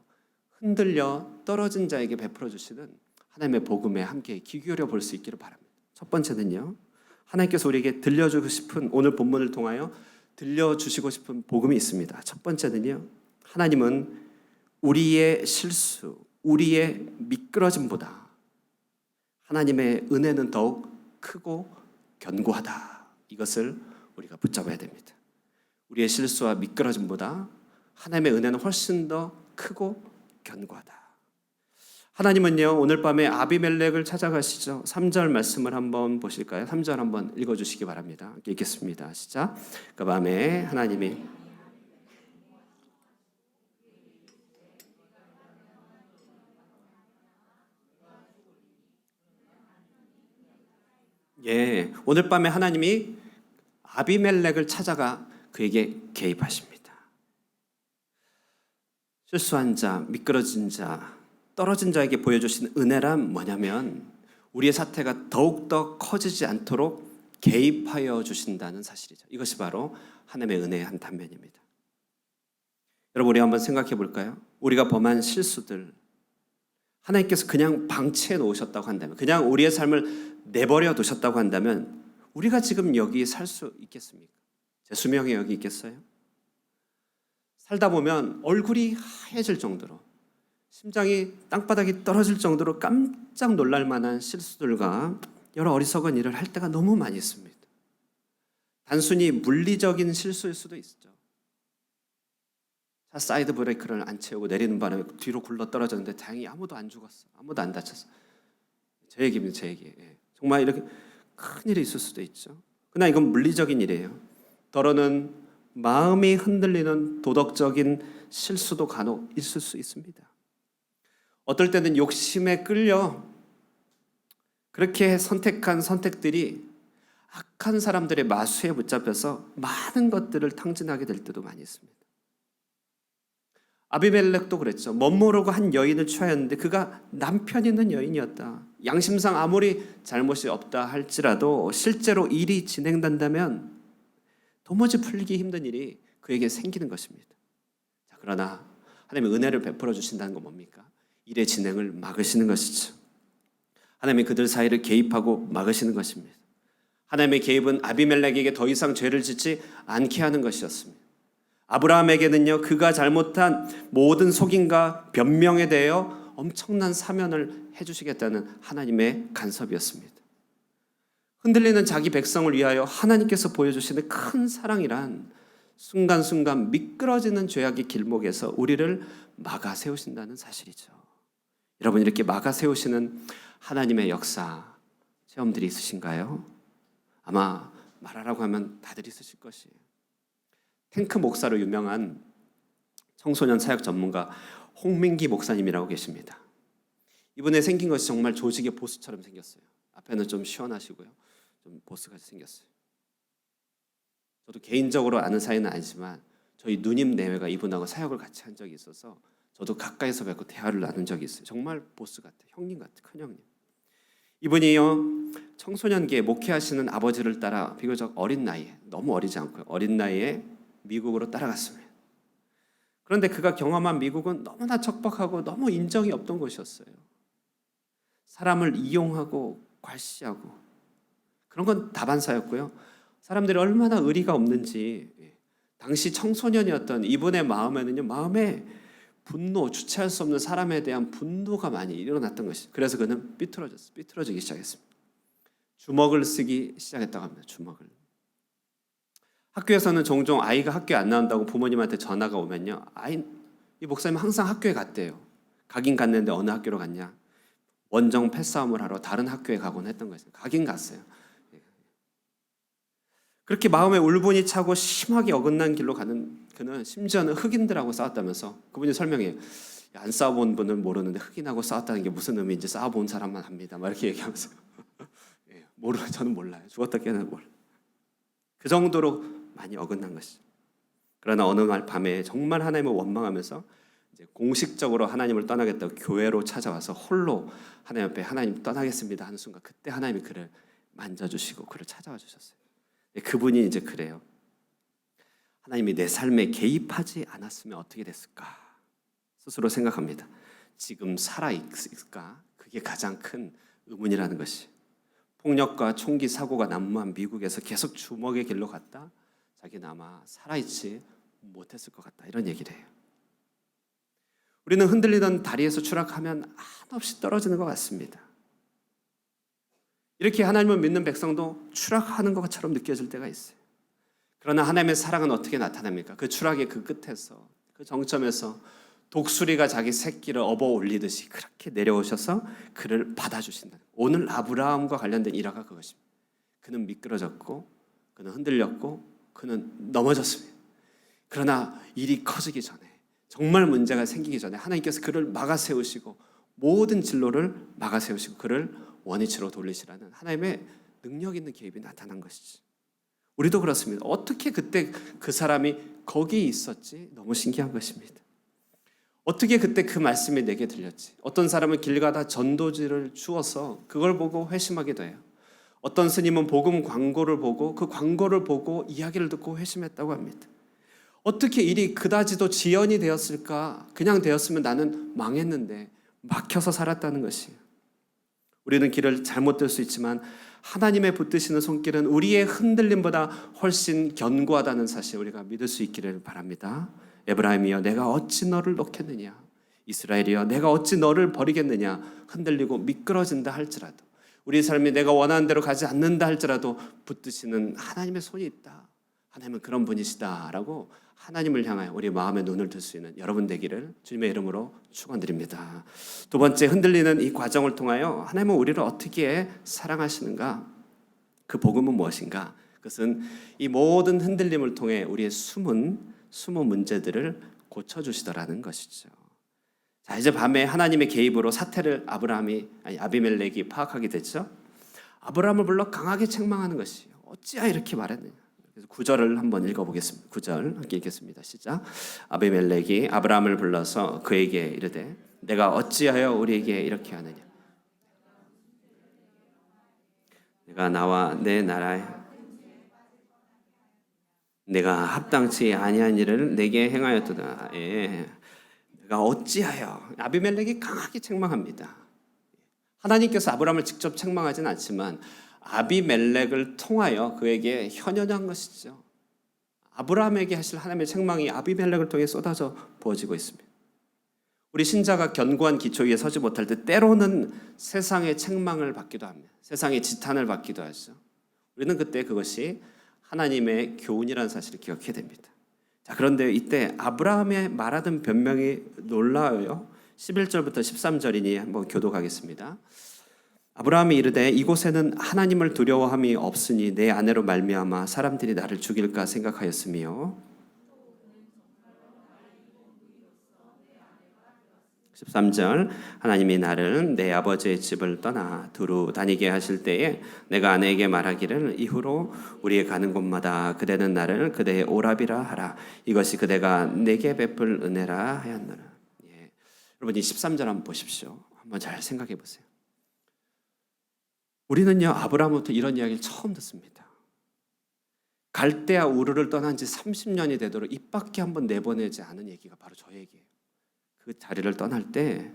흔들려 떨어진 자에게 베풀어 주시는 하나님의 복음에 함께 귀 기울여 볼 수 있기를 바랍니다. 첫 번째는요, 하나님께서 우리에게 들려주고 싶은, 오늘 본문을 통하여 들려주시고 싶은 복음이 있습니다. 첫 번째는요, 하나님은 우리의 실수, 우리의 미끄러짐보다 하나님의 은혜는 더욱 크고 견고하다. 이것을 우리가 붙잡아야 됩니다. 우리의 실수와 미끄러짐보다 하나님의 은혜는 훨씬 더 크고 견고하다. 하나님은요, 오늘 밤에 아비멜렉을 찾아가시죠. 3절 말씀을 한번 보실까요? 3절 한번 읽어주시기 바랍니다. 함께 읽겠습니다. 시작. 그 밤에 하나님이 오늘 밤에 하나님이 아비멜렉을 찾아가 그에게 개입하십니다. 실수한 자, 미끄러진 자, 떨어진 자에게 보여주신 은혜란 뭐냐면 우리의 사태가 더욱더 커지지 않도록 개입하여 주신다는 사실이죠. 이것이 바로 하나님의 은혜의 한 단면입니다. 여러분, 우리 한번 생각해 볼까요? 우리가 범한 실수들, 하나님께서 그냥 방치해 놓으셨다고 한다면, 그냥 우리의 삶을 내버려 두셨다고 한다면 우리가 지금 여기 살 수 있겠습니까? 제 수명에 여기 있겠어요? 살다 보면 얼굴이 하얘질 정도로, 심장이 땅바닥이 떨어질 정도로 깜짝 놀랄 만한 실수들과 여러 어리석은 일을 할 때가 너무 많이 있습니다. 단순히 물리적인 실수일 수도 있죠. 차 사이드 브레이크를 안 채우고 내리는 바람에 뒤로 굴러 떨어졌는데 다행히 아무도 안 죽었어. 아무도 안 다쳤어. 제 얘기입니다. 제 얘기. 정말 이렇게 큰 일이 있을 수도 있죠. 그러나 이건 물리적인 일이에요. 더러는 마음이 흔들리는 도덕적인 실수도 간혹 있을 수 있습니다. 어떨 때는 욕심에 끌려 그렇게 선택한 선택들이 악한 사람들의 마수에 붙잡혀서 많은 것들을 탕진하게 될 때도 많이 있습니다. 아비멜렉도 그랬죠. 멋모르고 한 여인을 취하였는데 그가 남편 있는 여인이었다. 양심상 아무리 잘못이 없다 할지라도 실제로 일이 진행된다면 도무지 풀리기 힘든 일이 그에게 생기는 것입니다. 자, 그러나 하나님의 은혜를 베풀어 주신다는 건 뭡니까? 일의 진행을 막으시는 것이죠. 하나님이 그들 사이를 개입하고 막으시는 것입니다. 하나님의 개입은 아비멜렉에게 더 이상 죄를 짓지 않게 하는 것이었습니다. 아브라함에게는요, 그가 잘못한 모든 속임과 변명에 대하여 엄청난 사면을 해주시겠다는 하나님의 간섭이었습니다. 흔들리는 자기 백성을 위하여 하나님께서 보여주시는 큰 사랑이란 순간순간 미끄러지는 죄악의 길목에서 우리를 막아 세우신다는 사실이죠. 여러분, 이렇게 막아 세우시는 하나님의 역사 체험들이 있으신가요? 아마 말하라고 하면 다들 있으실 것이에요. 탱크 목사로 유명한 청소년 사역 전문가 홍민기 목사님이라고 계십니다. 이분의 생긴 것이 정말 조직의 보스처럼 생겼어요. 앞에는 좀 시원하시고요, 좀 보스같이 생겼어요. 저도 개인적으로 아는 사이는 아니지만 저희 누님 내외가 이분하고 사역을 같이 한 적이 있어서 저도 가까이서 뵙고 대화를 나눈 적이 있어요. 정말 보스 같아, 형님 같아, 큰 형님. 이분이요, 청소년기에 목회하시는 아버지를 따라 비교적 어린 나이에, 너무 어리지 않고요, 어린 나이에 미국으로 따라갔습니다. 그런데 그가 경험한 미국은 너무나 척박하고 너무 인정이 없던 곳이었어요. 사람을 이용하고 괄시하고 그런 건 다반사였고요. 사람들이 얼마나 의리가 없는지. 당시 청소년이었던 이분의 마음에는요, 마음에 분노, 주체할 수 없는 사람에 대한 분노가 많이 일어났던 것이. 그래서 그는 삐뚤어지기 시작했습니다. 주먹을 쓰기 시작했다고 합니다. 주먹을. 학교에서는 종종 아이가 학교에 안 나온다고 부모님한테 전화가 오면요, 이 목사님 항상 학교에 갔대요. 가긴 갔는데 어느 학교로 갔냐? 원정 패싸움을 하러 다른 학교에 가곤 했던 거예요. 가긴 갔어요. 그렇게 마음에 울분이 차고 심하게 어긋난 길로 가는 그는 심지어는 흑인들하고 싸웠다면서. 그분이 설명해요. 안 싸워본 분은 모르는데 흑인하고 싸웠다는 게 무슨 의미인지 싸워본 사람만 합니다. 막 이렇게 얘기하면서. 저는 몰라요. 죽었다 깨어나는 몰라요. 그 정도로 많이 어긋난 것이죠. 그러나 어느 날 밤에 정말 하나님을 원망하면서 이제 공식적으로 하나님을 떠나겠다고 교회로 찾아와서 홀로 하나님 앞에 하나님 떠나겠습니다 하는 순간, 그때 하나님이 그를 만져주시고 그를 찾아와 주셨어요. 그분이 이제 그래요. 하나님이 내 삶에 개입하지 않았으면 어떻게 됐을까 스스로 생각합니다. 지금 살아있을까? 그게 가장 큰 의문이라는 것이. 폭력과 총기 사고가 난무한 미국에서 계속 주먹의 길로 갔다 자기는 아마 살아있지 못했을 것 같다, 이런 얘기를 해요. 우리는 흔들리던 다리에서 추락하면 한없이 떨어지는 것 같습니다. 이렇게 하나님을 믿는 백성도 추락하는 것처럼 느껴질 때가 있어요. 그러나 하나님의 사랑은 어떻게 나타납니까? 그 추락의 그 끝에서, 그 정점에서 독수리가 자기 새끼를 업어 올리듯이 그렇게 내려오셔서 그를 받아주신다. 오늘 아브라함과 관련된 일화가 그것입니다. 그는 미끄러졌고, 그는 흔들렸고, 그는 넘어졌습니다. 그러나 일이 커지기 전에, 정말 문제가 생기기 전에 하나님께서 그를 막아세우시고 모든 진로를 막아세우시고 그를 원위치로 돌리시라는 하나님의 능력 있는 개입이 나타난 것이지. 우리도 그렇습니다. 어떻게 그때 그 사람이 거기 있었지? 너무 신기한 것입니다. 어떻게 그때 그 말씀이 내게 들렸지? 어떤 사람은 길 가다 전도지를 주어서 그걸 보고 회심하게 돼요. 어떤 스님은 복음 광고를 보고 그 광고를 보고 이야기를 듣고 회심했다고 합니다. 어떻게 일이 그다지도 지연이 되었을까? 그냥 되었으면 나는 망했는데 막혀서 살았다는 것이에요. 우리는 길을 잘못 들 수 있지만 하나님의 붙드시는 손길은 우리의 흔들림보다 훨씬 견고하다는 사실 우리가 믿을 수 있기를 바랍니다. 에브라임이여 내가 어찌 너를 놓겠느냐, 이스라엘이여 내가 어찌 너를 버리겠느냐. 흔들리고 미끄러진다 할지라도, 우리 삶이 내가 원하는 대로 가지 않는다 할지라도 붙드시는 하나님의 손이 있다. 하나님은 그런 분이시다라고 하나님을 향하여 우리 마음의 눈을 들 수 있는 여러분 되기를 주님의 이름으로 축원드립니다. 두 번째, 흔들리는 이 과정을 통하여 하나님은 우리를 어떻게 사랑하시는가? 그 복음은 무엇인가? 그것은 이 모든 흔들림을 통해 우리의 숨은 문제들을 고쳐주시더라는 것이죠. 자, 이제 밤에 하나님의 개입으로 사태를 아비멜렉이 파악하게 됐죠. 아브라함을 불러 강하게 책망하는 것이에요. 어찌야 이렇게 말했느냐. 그래서 9절을 한번 읽어보겠습니다. 9절 함께 읽겠습니다. 시작. 아비멜렉이 아브라함을 불러서 그에게 이르되 내가 어찌하여 우리에게 이렇게 하느냐. 내가 나와 내 나라에 내가 합당치 아니한 일을 내게 행하였도다. 내가 어찌하여. 아비멜렉이 강하게 책망합니다. 하나님께서 아브라함을 직접 책망하지는 않지만 아비멜렉을 통하여 그에게 현현한 것이죠. 아브라함에게 하실 하나님의 책망이 아비멜렉을 통해 쏟아져 부어지고 있습니다. 우리 신자가 견고한 기초 위에 서지 못할 때 때로는 세상의 책망을 받기도 합니다. 세상의 지탄을 받기도 하죠. 우리는 그때 그것이 하나님의 교훈이라는 사실을 기억해야 됩니다. 자, 그런데 이때 아브라함의 말하던 변명이 놀라워요. 11절부터 13절이니 한번 교독하겠습니다. 아브라함이 이르되 이곳에는 하나님을 두려워함이 없으니 내 아내로 말미암아 사람들이 나를 죽일까 생각하였으며 13절 하나님이 나를 내 아버지의 집을 떠나 두루 다니게 하실 때에 내가 아내에게 말하기를 이후로 우리의 가는 곳마다 그대는 나를 그대의 오라비라 하라. 이것이 그대가 내게 베풀 은혜라 하였노라. 여러분 이 13절 한번 보십시오. 한번 잘 생각해 보세요. 우리는요 아브라함부터 이런 이야기를 처음 듣습니다. 갈대아 우르를 떠난 지 30년이 되도록 입 밖에 한번 내보내지 않은 얘기가 바로 저 얘기예요. 그 자리를 떠날 때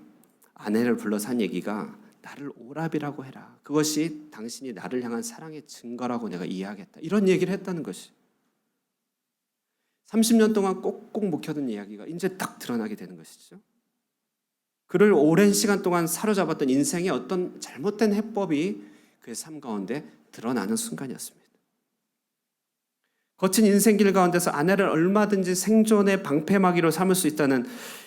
아내를 불러서 한 얘기가 나를 오랍이라고 해라. 그것이 당신이 나를 향한 사랑의 증거라고 내가 이해하겠다. 이런 얘기를 했다는 것이 30년 동안 꼭꼭 묵혀둔 이야기가 이제 딱 드러나게 되는 것이죠. 그를 오랜 시간 동안 사로잡았던 인생의 어떤 잘못된 해법이 그의 삶 가운데 드러나는 순간이었습니다. 거친 인생길 가운데서 아내를 얼마든지 생존의 방패막이로 삼을 수 있다는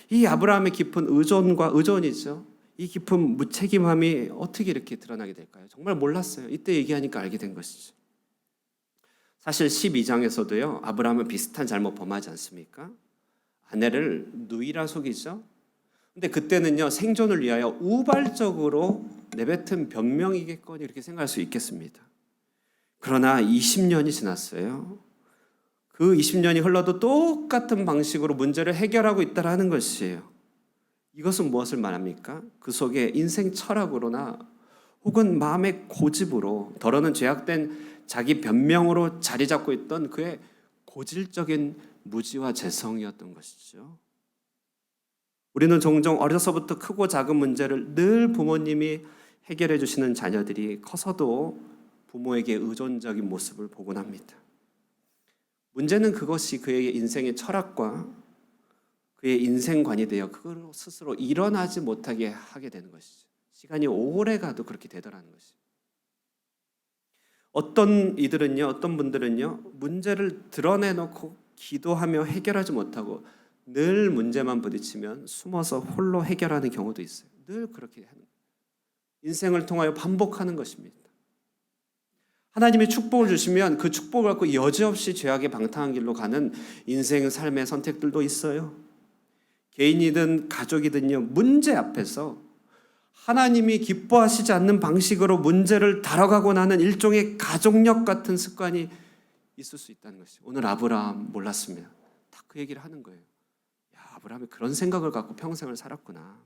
이 아브라함의 깊은 의존이죠. 이 깊은 무책임함이 어떻게 이렇게 드러나게 될까요? 정말 몰랐어요. 이때 얘기하니까 알게 된 것이죠. 사실 12장에서도요. 아브라함은 비슷한 잘못 범하지 않습니까? 아내를 누이라 속이죠. 근데 그때는요. 생존을 위하여 우발적으로 내뱉은 변명이겠거니 이렇게 생각할 수 있겠습니다. 그러나 20년이 지났어요. 그 20년이 흘러도 똑같은 방식으로 문제를 해결하고 있다는 것이에요. 이것은 무엇을 말합니까? 그 속에 인생 철학으로나 혹은 마음의 고집으로 더러는 죄악된 자기 변명으로 자리 잡고 있던 그의 고질적인 무지와 재성이었던 것이죠. 우리는 종종 어려서부터 크고 작은 문제를 늘 부모님이 해결해 주시는 자녀들이 커서도 부모에게 의존적인 모습을 보곤 합니다. 문제는 그것이 그의 인생의 철학과 그의 인생관이 되어 그걸 스스로 일어나지 못하게 하게 되는 것이죠. 시간이 오래 가도 그렇게 되더라는 것이죠. 어떤 분들은요, 문제를 드러내놓고 기도하며 해결하지 못하고 늘 문제만 부딪히면 숨어서 홀로 해결하는 경우도 있어요. 늘 그렇게 하는 거예요. 인생을 통하여 반복하는 것입니다. 하나님이 축복을 주시면 그 축복을 갖고 여지없이 죄악의 방탕한 길로 가는 인생 삶의 선택들도 있어요. 개인이든 가족이든요, 문제 앞에서 하나님이 기뻐하시지 않는 방식으로 문제를 다뤄가고 나는 일종의 가족력 같은 습관이 있을 수 있다는 것이죠. 오늘 아브라함 몰랐으면 딱 그 얘기를 하는 거예요. 야, 아브라함이 그런 생각을 갖고 평생을 살았구나.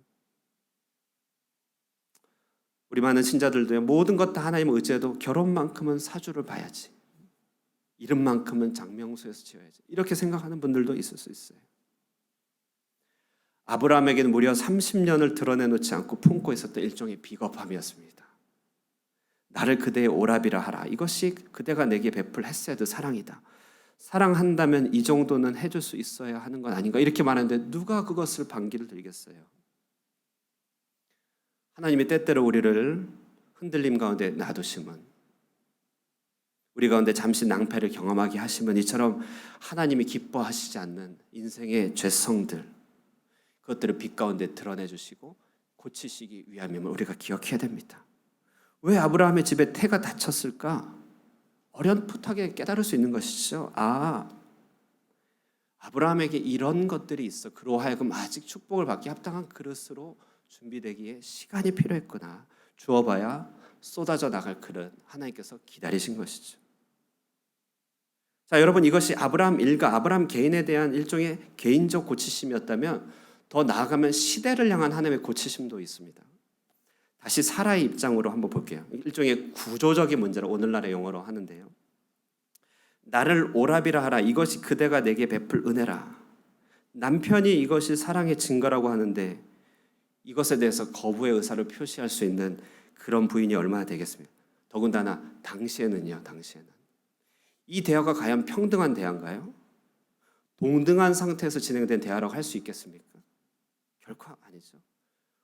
우리 많은 신자들도요, 모든 것 다 하나님을 의지해도 결혼만큼은 사주를 봐야지, 이름만큼은 장명소에서 지어야지, 이렇게 생각하는 분들도 있을 수 있어요. 아브라함에게는 무려 30년을 드러내놓지 않고 품고 있었던 일종의 비겁함이었습니다. 나를 그대의 오랍이라 하라. 이것이 그대가 내게 베풀 헤세드 사랑이다. 사랑한다면 이 정도는 해줄 수 있어야 하는 건 아닌가, 이렇게 말하는데 누가 그것을 반기를 들겠어요? 하나님이 때때로 우리를 흔들림 가운데 놔두심은, 우리 가운데 잠시 낭패를 경험하게 하시면 이처럼 하나님이 기뻐하시지 않는 인생의 죄성들, 그것들을 빛 가운데 드러내주시고 고치시기 위함임을 우리가 기억해야 됩니다. 왜 아브라함의 집에 태가 닫혔을까? 어렴풋하게 깨달을 수 있는 것이죠. 아브라함에게 이런 것들이 있어 그로 하여금 아직 축복을 받기 합당한 그릇으로 준비되기에 시간이 필요했구나. 주어봐야 쏟아져 나갈 그릇 하나님께서 기다리신 것이죠. 자, 여러분, 이것이 아브라함 일가, 아브라함 개인에 대한 일종의 개인적 고치심이었다면 더 나아가면 시대를 향한 하나님의 고치심도 있습니다. 다시 사라의 입장으로 한번 볼게요. 일종의 구조적인 문제를 오늘날의 용어로 하는데요. 나를 오랍이라 하라. 이것이 그대가 내게 베풀 은혜라. 남편이 이것이 사랑의 증거라고 하는데 이것에 대해서 거부의 의사를 표시할 수 있는 그런 부인이 얼마나 되겠습니까? 더군다나 당시에는요. 이 대화가 과연 평등한 대화인가요? 동등한 상태에서 진행된 대화라고 할 수 있겠습니까? 결코 아니죠.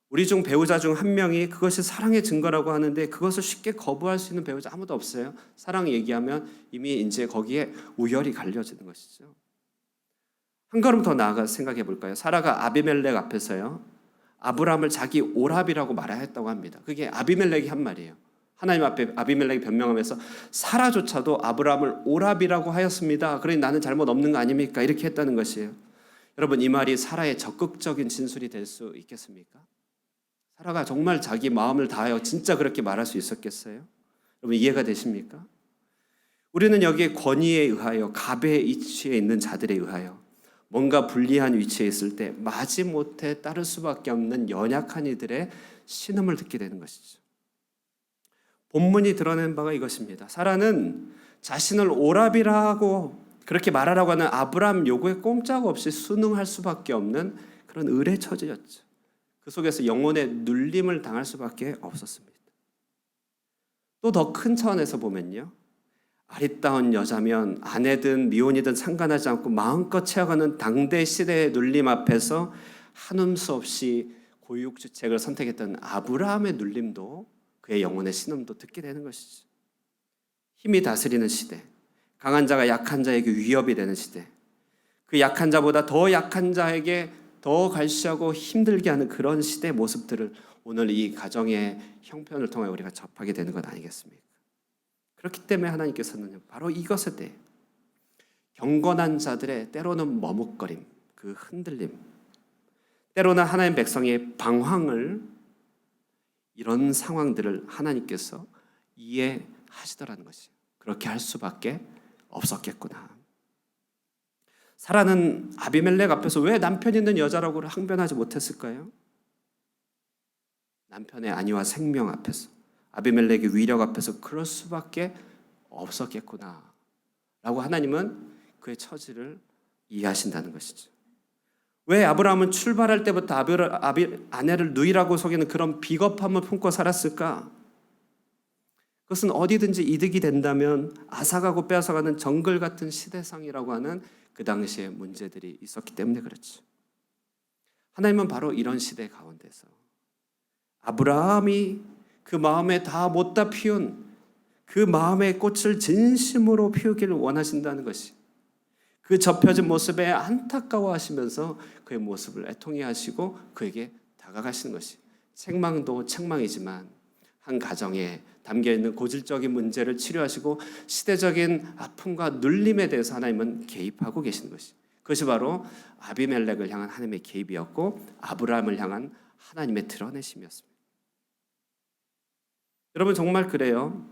우리 중 배우자 중 한 명이 그것이 사랑의 증거라고 하는데 그것을 쉽게 거부할 수 있는 배우자 아무도 없어요. 사랑 얘기하면 이미 이제 거기에 우열이 갈려지는 것이죠. 한 걸음 더 나아가 생각해 볼까요? 사라가 아비멜렉 앞에서요, 아브라함을 자기 오랍이라고 말했다고 합니다. 그게 아비멜렉이 한 말이에요. 하나님 앞에 아비멜렉이 변명하면서 사라조차도 아브라함을 오랍이라고 하였습니다. 그러니 나는 잘못 없는 거 아닙니까? 이렇게 했다는 것이에요. 여러분, 이 말이 사라의 적극적인 진술이 될 수 있겠습니까? 사라가 정말 자기 마음을 다하여 진짜 그렇게 말할 수 있었겠어요? 여러분, 이해가 되십니까? 우리는 여기에 권위에 의하여, 갑의 위치에 있는 자들에 의하여 뭔가 불리한 위치에 있을 때 마지못해 따를 수밖에 없는 연약한 이들의 신음을 듣게 되는 것이죠. 본문이 드러낸 바가 이것입니다. 사라는 자신을 오랍이라고 그렇게 말하라고 하는 아브라함 요구에 꼼짝없이 순응할 수밖에 없는 그런 의뢰 처지였죠. 그 속에서 영혼의 눌림을 당할 수밖에 없었습니다. 또 더 큰 차원에서 보면요, 아리따운 여자면 아내든 미혼이든 상관하지 않고 마음껏 채워가는 당대 시대의 눌림 앞에서 한음 수 없이 고육주책을 선택했던 아브라함의 눌림도 그의 영혼의 신음도 듣게 되는 것이죠. 힘이 다스리는 시대, 강한 자가 약한 자에게 위협이 되는 시대, 그 약한 자보다 더 약한 자에게 더 갈시하고 힘들게 하는 그런 시대의 모습들을 오늘 이 가정의 형편을 통해 우리가 접하게 되는 것 아니겠습니까? 그렇기 때문에 하나님께서는 바로 이것에 대해 경건한 자들의 때로는 머뭇거림, 그 흔들림, 때로는 하나님 백성의 방황을, 이런 상황들을 하나님께서 이해하시더라는 것이, 그렇게 할 수밖에 없었겠구나. 사라는 아비멜렉 앞에서 왜 남편 있는 여자라고 항변하지 못했을까요? 남편의 안위와 생명 앞에서, 아비멜렉의 위력 앞에서 그럴 수밖에 없었겠구나 라고 하나님은 그의 처지를 이해하신다는 것이죠. 왜 아브라함은 출발할 때부터 아내를 누이라고 속이는 그런 비겁함을 품고 살았을까? 그것은 어디든지 이득이 된다면 앗아가고 빼앗아가는 정글 같은 시대상이라고 하는 그 당시의 문제들이 있었기 때문에 그렇죠. 하나님은 바로 이런 시대 가운데서 아브라함이 그 마음에 다 못다 피운 그 마음의 꽃을 진심으로 피우기를 원하신다는 것이, 그 접혀진 모습에 안타까워하시면서 그의 모습을 애통해 하시고 그에게 다가가시는 것이, 책망도 책망이지만 한 가정에 담겨있는 고질적인 문제를 치료하시고 시대적인 아픔과 눌림에 대해서 하나님은 개입하고 계시는 것이, 그것이 바로 아비멜렉을 향한 하나님의 개입이었고 아브라함을 향한 하나님의 드러내심이었습니다. 여러분, 정말 그래요.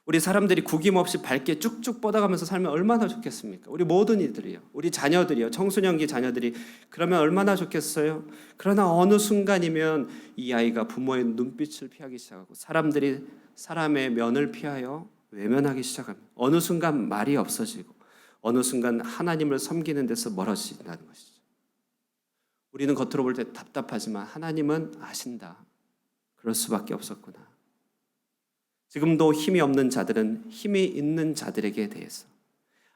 우리 사람들이 구김없이 밝게 쭉쭉 뻗어가면서 살면 얼마나 좋겠습니까? 우리 모든 이들이요, 우리 자녀들이요, 청소년기 자녀들이 그러면 얼마나 좋겠어요? 그러나 어느 순간이면 이 아이가 부모의 눈빛을 피하기 시작하고 사람들이 사람의 면을 피하여 외면하기 시작합니다. 어느 순간 말이 없어지고 어느 순간 하나님을 섬기는 데서 멀어진다는 것이죠. 우리는 겉으로 볼 때 답답하지만 하나님은 아신다. 그럴 수밖에 없었구나. 지금도 힘이 없는 자들은 힘이 있는 자들에게 대해서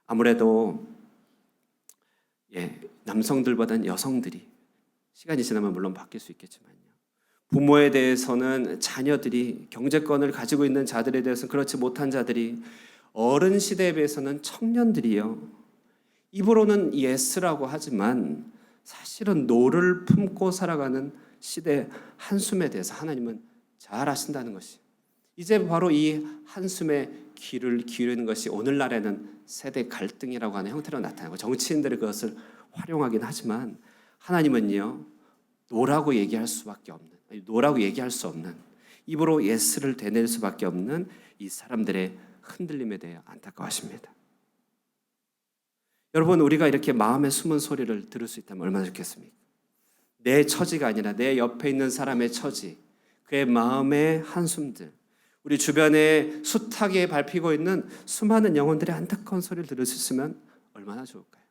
아무래도 남성들보다는 여성들이, 시간이 지나면 물론 바뀔 수 있겠지만요, 부모에 대해서는 자녀들이, 경제권을 가지고 있는 자들에 대해서는 그렇지 못한 자들이, 어른 시대에 비해서는 청년들이요, 입으로는 예스라고 하지만 사실은 노를 품고 살아가는 시대 한숨에 대해서 하나님은 잘 아신다는 것이, 이제 바로 이 한숨에 귀를 기울이는 것이 오늘날에는 세대 갈등이라고 하는 형태로 나타나고 정치인들이 그것을 활용하긴 하지만 하나님은요, 노라고 얘기할 수밖에 없는, 노라고 얘기할 수 없는, 입으로 예스를 되낼 수밖에 없는 이 사람들의 흔들림에 대해 안타까워하십니다. 여러분, 우리가 이렇게 마음의 숨은 소리를 들을 수 있다면 얼마나 좋겠습니까? 내 처지가 아니라 내 옆에 있는 사람의 처지, 그의 마음의 한숨들, 우리 주변에 숱하게 밟히고 있는 수많은 영혼들의 안타까운 소리를 들을 수 있으면 얼마나 좋을까요?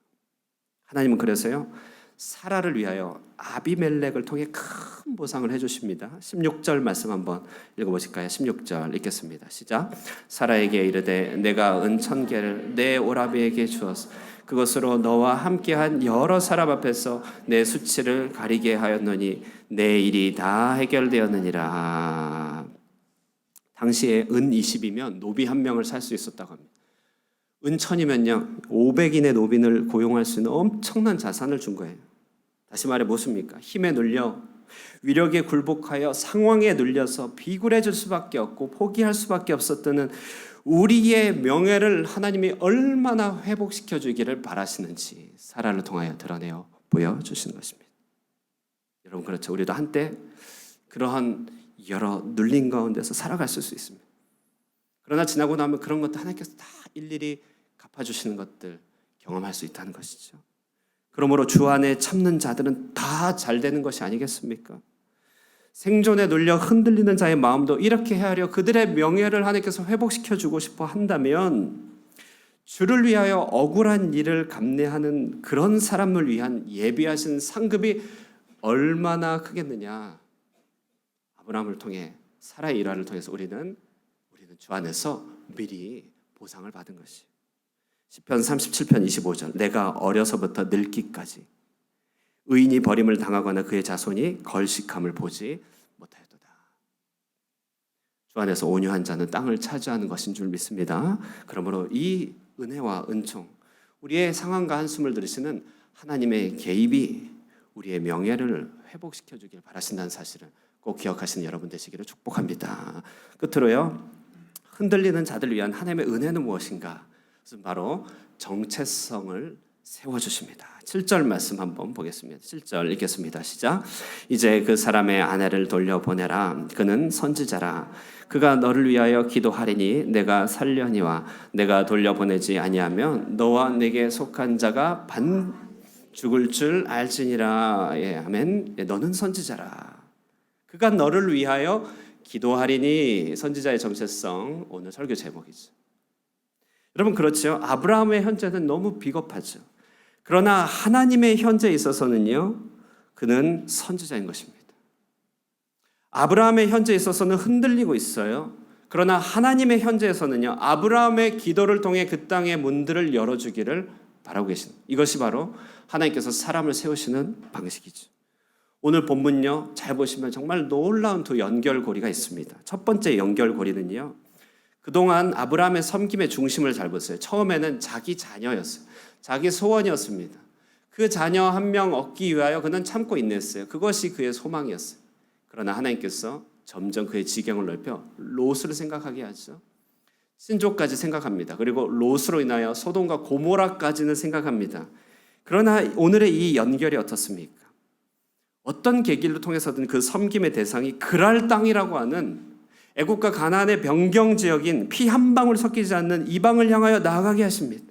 하나님은 그래서요, 사라를 위하여 아비멜렉을 통해 큰 보상을 해주십니다. 16절 말씀 한번 읽어보실까요? 16절 읽겠습니다. 시작. 사라에게 이르되 내가 은천개를 내 오라비에게 주었어. 그것으로 너와 함께한 여러 사람 앞에서 내 수치를 가리게 하였노니 내 일이 다 해결되었느니라. 당시에 은 20이면 노비 한 명을 살 수 있었다고 합니다. 은 1000이면요 500인의 노빈을 고용할 수 있는 엄청난 자산을 준 거예요. 다시 말해 무엇입니까? 힘에 눌려, 위력에 굴복하여 상황에 눌려서 비굴해질 수밖에 없고 포기할 수밖에 없었던 우리의 명예를 하나님이 얼마나 회복시켜 주기를 바라시는지 사라를 통하여 드러내어 보여주시는 것입니다. 여러분, 그렇죠. 우리도 한때 그러한 여러 눌림 가운데서 살아갔을 수 있습니다. 그러나 지나고 나면 그런 것도 하나님께서 다 일일이 갚아주시는 것들 경험할 수 있다는 것이죠. 그러므로 주 안에 참는 자들은 다 잘 되는 것이 아니겠습니까? 생존에 눌려 흔들리는 자의 마음도 이렇게 헤아려 그들의 명예를 하나님께서 회복시켜주고 싶어 한다면 주를 위하여 억울한 일을 감내하는 그런 사람을 위한 예비하신 상급이 얼마나 크겠느냐. 아브라함을 통해 사라의 일화를 통해서 우리는 주 안에서 미리 보상을 받은 것이. 시편 37편 25절 내가 어려서부터 늙기까지 의인이 버림을 당하거나 그의 자손이 걸식함을 보지 못하였도다. 주 안에서 온유한 자는 땅을 차지하는 것인 줄 믿습니다. 그러므로 이 은혜와 은총, 우리의 상황과 한숨을 들으시는 하나님의 개입이 우리의 명예를 회복시켜 주길 바라신다는 사실을 꼭 기억하시는 여러분 되시기를 축복합니다. 끝으로요, 흔들리는 자들을 위한 하나님의 은혜는 무엇인가? 그것은 바로 정체성을 세워주십니다. 7절 말씀 한번 보겠습니다. 7절 읽겠습니다. 시작. 이제 그 사람의 아내를 돌려보내라. 그는 선지자라. 그가 너를 위하여 기도하리니 내가 살려니와 내가 돌려보내지 아니하면 너와 내게 속한 자가 죽을 줄 알지니라. 예, 아멘. 예, 너는 선지자라. 그가 너를 위하여 기도하리니. 선지자의 정체성, 오늘 설교 제목이죠. 여러분, 그렇죠. 아브라함의 현재는 너무 비겁하죠. 그러나 하나님의 현재에 있어서는요, 그는 선지자인 것입니다. 아브라함의 현재에 있어서는 흔들리고 있어요. 그러나 하나님의 현재에서는요, 아브라함의 기도를 통해 그 땅의 문들을 열어주기를 바라고 계시는, 이것이 바로 하나님께서 사람을 세우시는 방식이죠. 오늘 본문요, 잘 보시면 정말 놀라운 두 연결고리가 있습니다. 첫 번째 연결고리는요, 그동안 아브라함의 섬김의 중심을 잘 보세요. 처음에는 자기 자녀였어요. 자기 소원이었습니다. 그 자녀 한 명 얻기 위하여 그는 참고 인내했어요. 그것이 그의 소망이었어요. 그러나 하나님께서 점점 그의 지경을 넓혀 롯을 생각하게 하죠. 신족까지 생각합니다. 그리고 롯으로 인하여 소돔과 고모라까지는 생각합니다. 그러나 오늘의 이 연결이 어떻습니까? 어떤 계기를 통해서든 그 섬김의 대상이 그랄 땅이라고 하는 애국과 가나안의 변경 지역인 피 한 방울 섞이지 않는 이방을 향하여 나아가게 하십니다.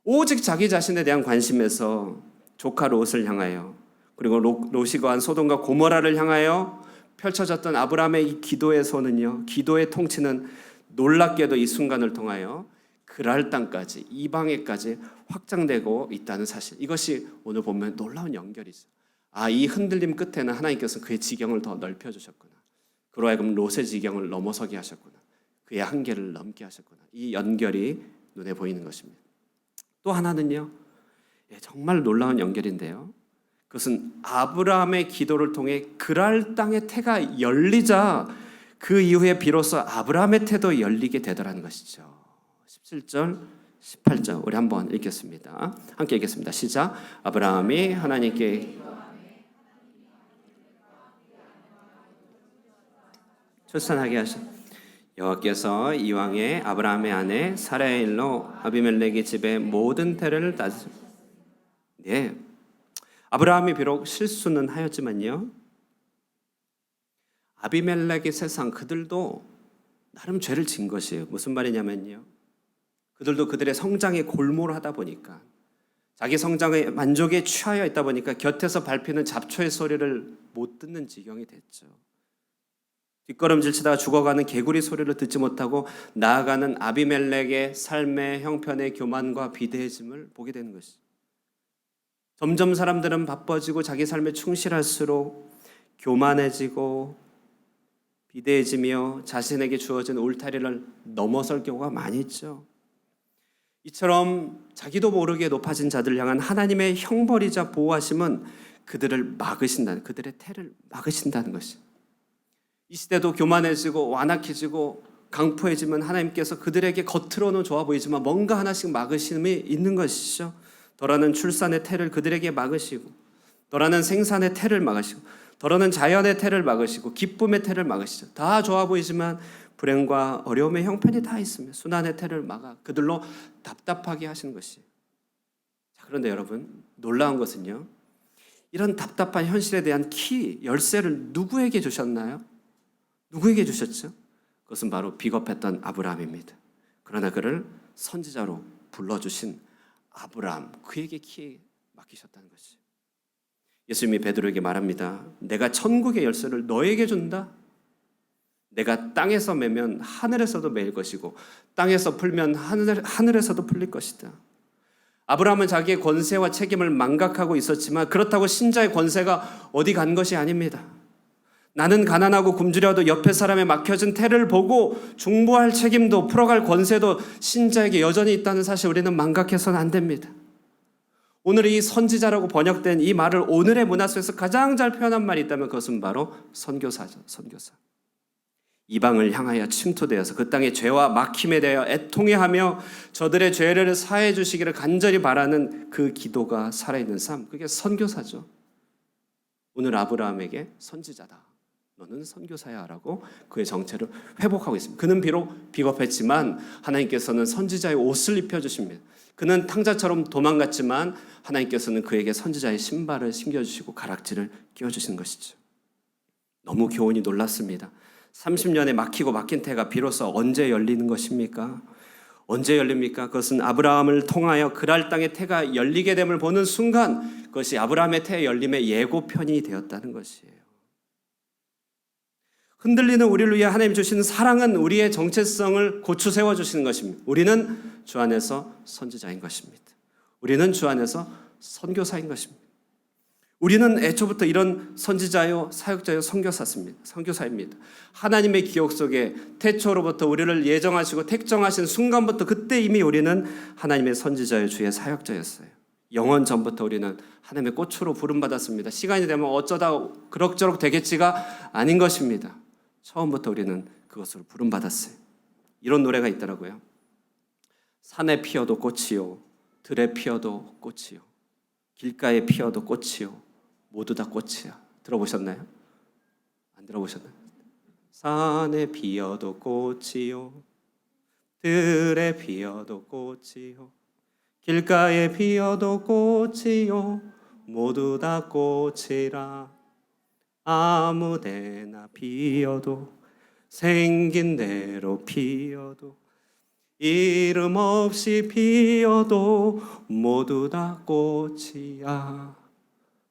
오직 자기 자신에 대한 관심에서 조카 롯을 향하여, 그리고 롯이 거한 소돔과 고모라를 향하여 펼쳐졌던 아브라함의 이 기도의 손은요, 기도의 통치는 놀랍게도 이 순간을 통하여 그랄 땅까지, 이방에까지 확장되고 있다는 사실, 이것이 오늘 보면 놀라운 연결이죠. 아, 이 흔들림 끝에는 하나님께서 그의 지경을 더 넓혀주셨구나. 그로 하여금 롯의 지경을 넘어서게 하셨구나. 그의 한계를 넘게 하셨구나. 이 연결이 눈에 보이는 것입니다. 또 하나는요, 정말 놀라운 연결인데요, 그것은 아브라함의 기도를 통해 그랄 땅의 태가 열리자 그 이후에 비로소 아브라함의 태도 열리게 되더라는 것이죠. 17절 18절 우리 한번 읽겠습니다. 함께 읽겠습니다. 시작. 아브라함이 하나님께 출산하게 하신 여호와께서 이왕에 아브라함의 아내 사라의 일로 아비멜렉의 집의 모든 태를 따지셨습니다. 네, 아브라함이 비록 실수는 하였지만요, 아비멜렉의 세상, 그들도 나름 죄를 진 것이에요. 무슨 말이냐면요, 그들도 그들의 성장에 골몰하다 보니까, 자기 성장의 만족에 취하여 있다 보니까 곁에서 밟히는 잡초의 소리를 못 듣는 지경이 됐죠. 뒷걸음질 치다가 죽어가는 개구리 소리를 듣지 못하고 나아가는 아비멜렉의 삶의 형편의 교만과 비대해짐을 보게 되는 것이죠. 점점 사람들은 바빠지고 자기 삶에 충실할수록 교만해지고 비대해지며 자신에게 주어진 울타리를 넘어설 경우가 많이 있죠. 이처럼 자기도 모르게 높아진 자들을 향한 하나님의 형벌이자 보호하심은 그들을 막으신다는, 그들의 태를 막으신다는 것이죠. 이 시대도 교만해지고 완악해지고 강포해지면 하나님께서 그들에게 겉으로는 좋아 보이지만 뭔가 하나씩 막으심이 있는 것이죠. 더러는 출산의 태를 그들에게 막으시고, 더러는 생산의 태를 막으시고, 더러는 자연의 태를 막으시고, 기쁨의 태를 막으시죠. 다 좋아 보이지만 불행과 어려움의 형편이 다 있으며 순환의 태를 막아 그들로 답답하게 하시는 것이. 자, 그런데 여러분, 놀라운 것은요, 이런 답답한 현실에 대한 키, 열쇠를 누구에게 주셨나요? 누구에게 주셨죠? 그것은 바로 비겁했던 아브라함입니다. 그러나 그를 선지자로 불러주신 아브라함, 그에게 키에 맡기셨다는 것이죠. 예수님이 베드로에게 말합니다. 내가 천국의 열쇠를 너에게 준다. 내가 땅에서 매면 하늘에서도 매일 것이고 땅에서 풀면 하늘에서도 풀릴 것이다. 아브라함은 자기의 권세와 책임을 망각하고 있었지만 그렇다고 신자의 권세가 어디 간 것이 아닙니다. 나는 가난하고 굶주려도 옆에 사람에 맡겨진 태를 보고 중보할 책임도 풀어갈 권세도 신자에게 여전히 있다는 사실 우리는 망각해서는 안 됩니다. 오늘 이 선지자라고 번역된 이 말을 오늘의 문화 속에서 가장 잘 표현한 말이 있다면 그것은 바로 선교사죠. 선교사. 이방을 향하여 침투되어서 그 땅의 죄와 막힘에 대하여 애통해하며 저들의 죄를 사해 주시기를 간절히 바라는 그 기도가 살아있는 삶, 그게 선교사죠. 오늘 아브라함에게 선지자다, 너는 선교사야 라고 그의 정체를 회복하고 있습니다. 그는 비록 비겁했지만 하나님께서는 선지자의 옷을 입혀주십니다. 그는 탕자처럼 도망갔지만 하나님께서는 그에게 선지자의 신발을 신겨주시고 가락지를 끼워주시는 것이죠. 너무 교훈이 놀랐습니다. 30년에 막히고 막힌 태가 비로소 언제 열리는 것입니까? 언제 열립니까? 그것은 아브라함을 통하여 그랄 땅의 태가 열리게 됨을 보는 순간 그것이 아브라함의 태 열림의 예고편이 되었다는 것이에요. 흔들리는 우리를 위해 하나님 주시는 사랑은 우리의 정체성을 고추 세워주시는 것입니다. 우리는 주 안에서 선지자인 것입니다. 우리는 주 안에서 선교사인 것입니다. 우리는 애초부터 이런 선지자요, 사역자요, 선교사입니다. 하나님의 기억 속에 태초로부터 우리를 예정하시고 택정하신 순간부터 그때 이미 우리는 하나님의 선지자요, 주의 사역자였어요. 영원 전부터 우리는 하나님의 꽃으로 부름받았습니다. 시간이 되면 어쩌다 그럭저럭 되겠지가 아닌 것입니다. 처음부터 우리는 그것으로 부름받았어요. 이런 노래가 있더라고요. 산에 피어도 꽃이요, 들에 피어도 꽃이요, 길가에 피어도 꽃이요, 모두 다 꽃이야. 들어보셨나요? 안 들어보셨나요? 산에 피어도 꽃이요, 들에 피어도 꽃이요, 길가에 피어도 꽃이요, 모두 다 꽃이라. 아무데나 피어도 생긴 대로 피어도 이름 없이 피어도 모두 다 꽃이야.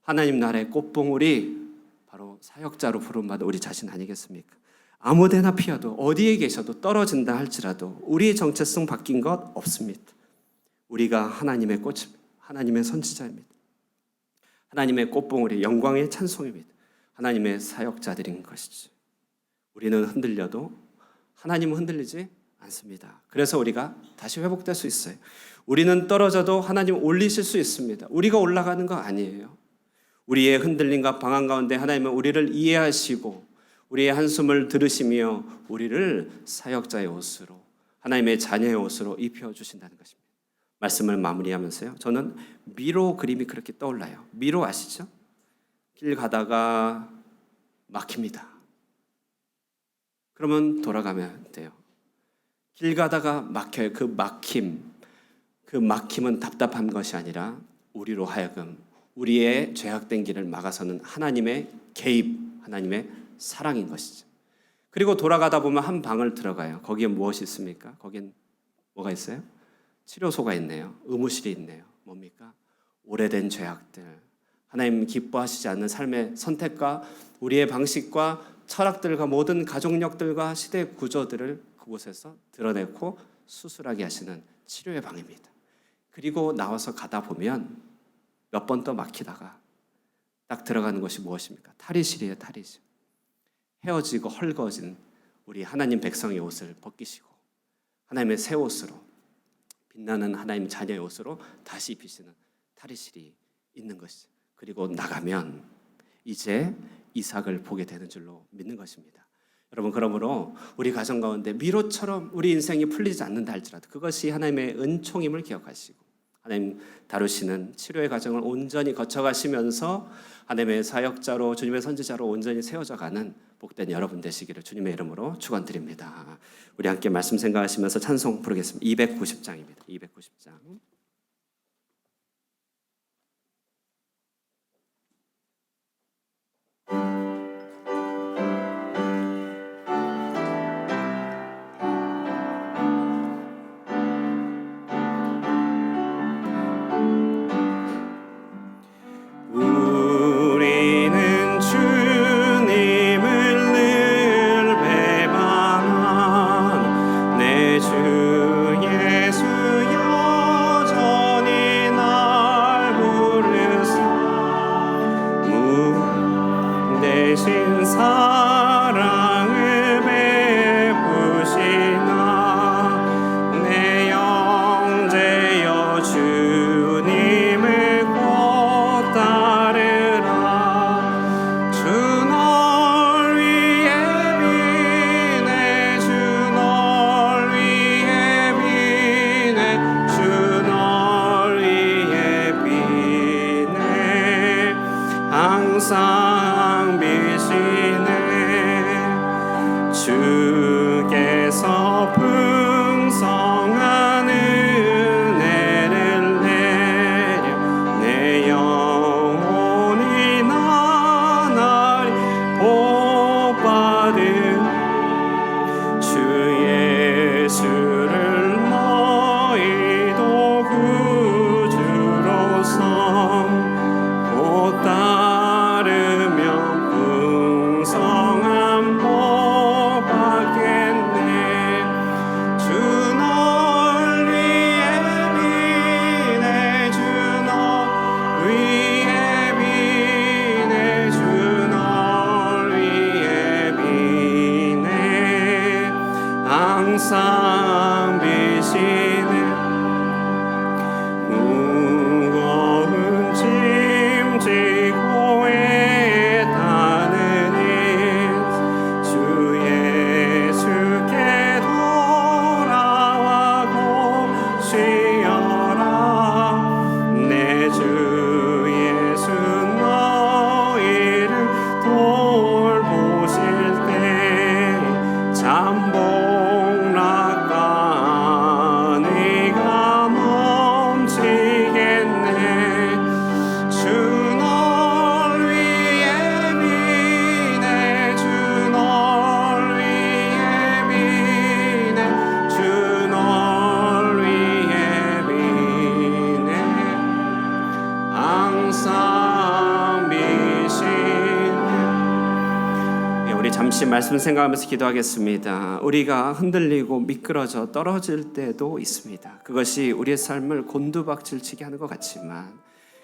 하나님 나라의 꽃봉오리 바로 사역자로 부름받은 우리 자신 아니겠습니까? 아무데나 피어도 어디에 계셔도 떨어진다 할지라도 우리의 정체성 바뀐 것 없습니다. 우리가 하나님의 꽃입니다. 하나님의 선지자입니다. 하나님의 꽃봉오리 영광의 찬송입니다. 하나님의 사역자들인 것이지. 우리는 흔들려도 하나님은 흔들리지 않습니다. 그래서 우리가 다시 회복될 수 있어요. 우리는 떨어져도 하나님 올리실 수 있습니다. 우리가 올라가는 거 아니에요. 우리의 흔들림과 방황 가운데 하나님은 우리를 이해하시고 우리의 한숨을 들으시며 우리를 사역자의 옷으로, 하나님의 자녀의 옷으로 입혀주신다는 것입니다. 말씀을 마무리하면서요, 저는 미로 그림이 그렇게 떠올라요. 미로 아시죠? 길 가다가 막힙니다. 그러면 돌아가면 돼요. 길 가다가 막혀요. 그 막힘은 답답한 것이 아니라 우리로 하여금 우리의 죄악된 길을 막아서는 하나님의 개입, 하나님의 사랑인 것이죠. 그리고 돌아가다 보면 한 방을 들어가요. 거기에 무엇이 있습니까? 거긴 뭐가 있어요? 치료소가 있네요. 의무실이 있네요. 뭡니까? 오래된 죄악들, 하나님 기뻐하시지 않는 삶의 선택과 우리의 방식과 철학들과 모든 가족력들과 시대 구조들을 그곳에서 드러내고 수술하게 하시는 치료의 방입니다. 그리고 나와서 가다 보면 몇 번 더 막히다가 딱 들어가는 것이 무엇입니까? 탈의실이에요. 탈의실. 헤어지고 헐거워진 우리 하나님 백성의 옷을 벗기시고 하나님의 새 옷으로, 빛나는 하나님 자녀의 옷으로 다시 입히시는 탈의실이 있는 것이죠. 그리고 나가면 이제 이삭을 보게 되는 줄로 믿는 것입니다. 여러분, 그러므로 우리 가정 가운데 미로처럼 우리 인생이 풀리지 않는다 할지라도 그것이 하나님의 은총임을 기억하시고 하나님 다루시는 치료의 과정을 온전히 거쳐가시면서 하나님의 사역자로, 주님의 선지자로 온전히 세워져가는 복된 여러분 되시기를 주님의 이름으로 축원드립니다. 우리 함께 말씀 생각하시면서 찬송 부르겠습니다. 290장입니다. 290장. 우리는 주님을 늘 배반한 내 주 예수 여전하시네. 크신 사랑을 베푸시나 내 영제여 주님을 곧 따르라. 주 널 위해 비네 주 널 위해 비네 주 널 위해 비네 항상 비시네. 주께서 풍성한 은혜를 내려 내 영혼이 나날이 복받은 주 예수를 너희도 구주로 삼고 따르면 풍성한 복 받겠네. 주 널 위해 비네 주 널 위해 비네 주 널 위해 비네 항상 비시네. 무거운 짐 지고 애타는 주 예수께 돌아와고 쉬어라. 내 주 예수 너희를 돌보실 때 잠복락과 네가 멈추겠네. 주 널 위해 비네 주 널 위해 비네 주 널 위해 비네 항상 비시네. 우리 잠시 말씀 생각하면서 기도하겠습니다. 우리가 흔들리고 미끄러져 떨어질 때도 있습니다. 그것이 우리의 삶을 곤두박질치게 하는 것 같지만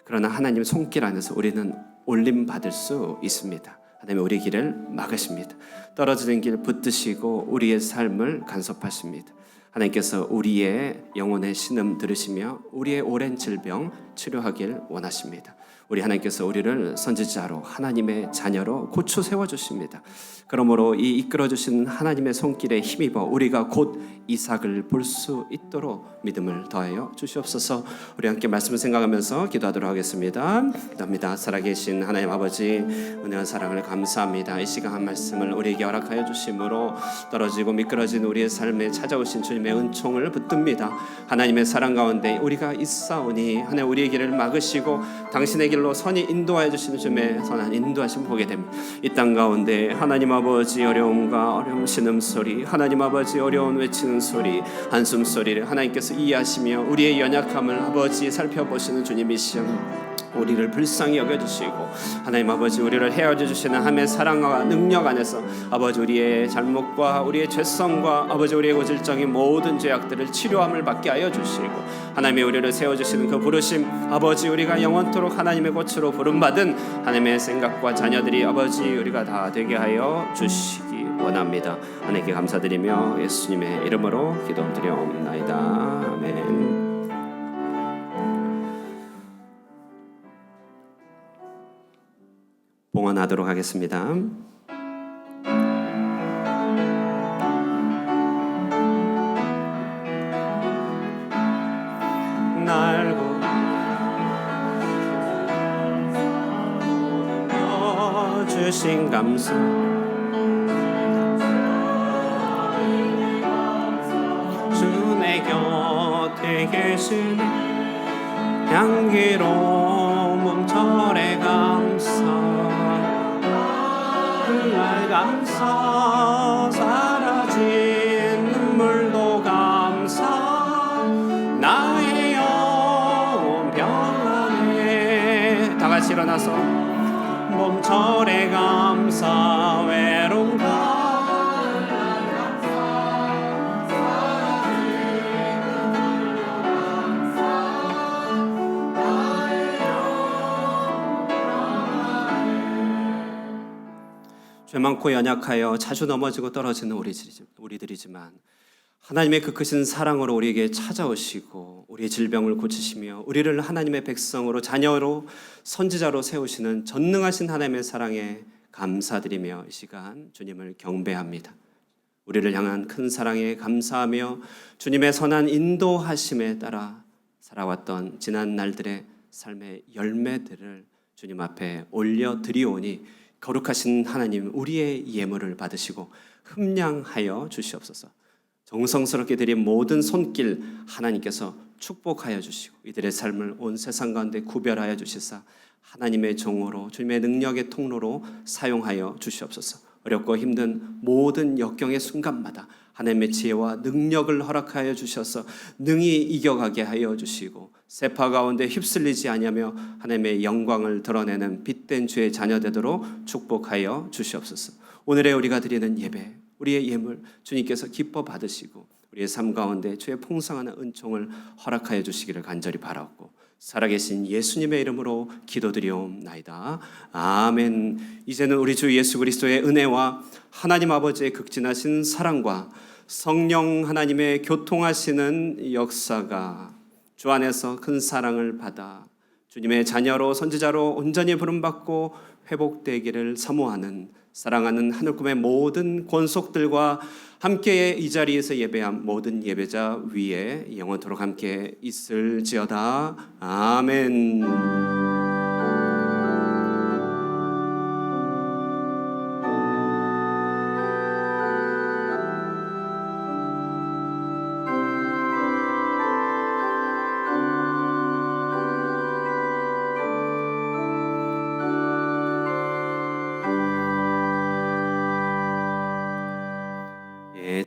그러나 하나님 손길 안에서 우리는 올림 받을 수 있습니다. 하나님 우리 길을 막으십니다. 떨어지는 길 붙드시고 우리의 삶을 간섭하십니다. 하나님께서 우리의 영혼의 신음 들으시며 우리의 오랜 질병 치료하길 원하십니다. 우리 하나님께서 우리를 선지자로 하나님의 자녀로 고쳐 세워주십니다. 그러므로 이 이끌어주신 하나님의 손길에 힘입어 우리가 곧 이삭을 볼 수 있도록 믿음을 더하여 주시옵소서. 우리 함께 말씀을 생각하면서 기도하도록 하겠습니다. 기도합니다. 살아계신 하나님 아버지 은혜와 사랑을 감사합니다. 이 시간 한 말씀을 우리에게 허락하여 주심으로 떨어지고 미끄러진 우리의 삶에 찾아오신 주님의 은총을 붙듭니다. 하나님의 사랑 가운데 우리가 있사오니 하나님 우리의 길을 막으시고 당신의 길로 선히 인도하여 주시는 주님의 선한 인도하심 보게 됩니다. 이 땅 가운데 하나님 아버지 어려움과 어려움 신음소리, 하나님 아버지 어려운 외치는 소리, 한숨 소리를 하나님께서 이해하시며 우리의 연약함을 아버지 살펴보시는 주님이시여 우리를 불쌍히 여겨주시고 하나님 아버지 우리를 헤어져 주시는 하나님의 사랑과 능력 안에서 아버지 우리의 잘못과 우리의 죄성과 아버지 우리의 고질적인 모든 죄악들을 치료함을 받게 하여 주시고 하나님의 우리를 세워주시는 그 부르심 아버지 우리가 영원토록 하나님의 꽃으로 부름받은 하나님의 생각과 자녀들이 아버지 우리가 다 되게 하여 주시기 원합니다. 하나님께 감사드리며 예수님의 이름으로 기도드리옵나이다. 아멘. 봉헌하도록 하겠습니다. 날고 주신 감사 주 내 곁에 계신 향기로운 몸절에 감사 날 감사 사라진 눈물도 감사 나의 영혼 평안해 다 같이 일어나서 몸절에 감사 외로움 죄 많고 연약하여 자주 넘어지고 떨어지는 우리들이지만 하나님의 그 크신 사랑으로 우리에게 찾아오시고 우리의 질병을 고치시며 우리를 하나님의 백성으로 자녀로 선지자로 세우시는 전능하신 하나님의 사랑에 감사드리며 이 시간 주님을 경배합니다. 우리를 향한 큰 사랑에 감사하며 주님의 선한 인도하심에 따라 살아왔던 지난 날들의 삶의 열매들을 주님 앞에 올려드리오니 거룩하신 하나님 우리의 예물을 받으시고 흠량하여 주시옵소서. 정성스럽게 드린 모든 손길 하나님께서 축복하여 주시고 이들의 삶을 온 세상 가운데 구별하여 주시사 하나님의 종으로 주님의 능력의 통로로 사용하여 주시옵소서. 어렵고 힘든 모든 역경의 순간마다 하나님의 지혜와 능력을 허락하여 주셔서 능히 이겨가게 하여 주시고 세파 가운데 휩쓸리지 아니하며 하나님의 영광을 드러내는 빛된 주의 자녀 되도록 축복하여 주시옵소서. 오늘의 우리가 드리는 예배, 우리의 예물 주님께서 기뻐 받으시고 우리의 삶 가운데 주의 풍성한 은총을 허락하여 주시기를 간절히 바라옵고 살아계신 예수님의 이름으로 기도드리옵나이다. 아멘. 이제는 우리 주 예수 그리스도의 은혜와 하나님 아버지의 극진하신 사랑과 성령 하나님의 교통하시는 역사가 주 안에서 큰 사랑을 받아 주님의 자녀로 선지자로 온전히 부름받고 회복되기를 사모하는 사랑하는 하늘꿈의 모든 권속들과 함께 이 자리에서 예배한 모든 예배자 위에 영원토록 함께 있을지어다. 아멘. 예.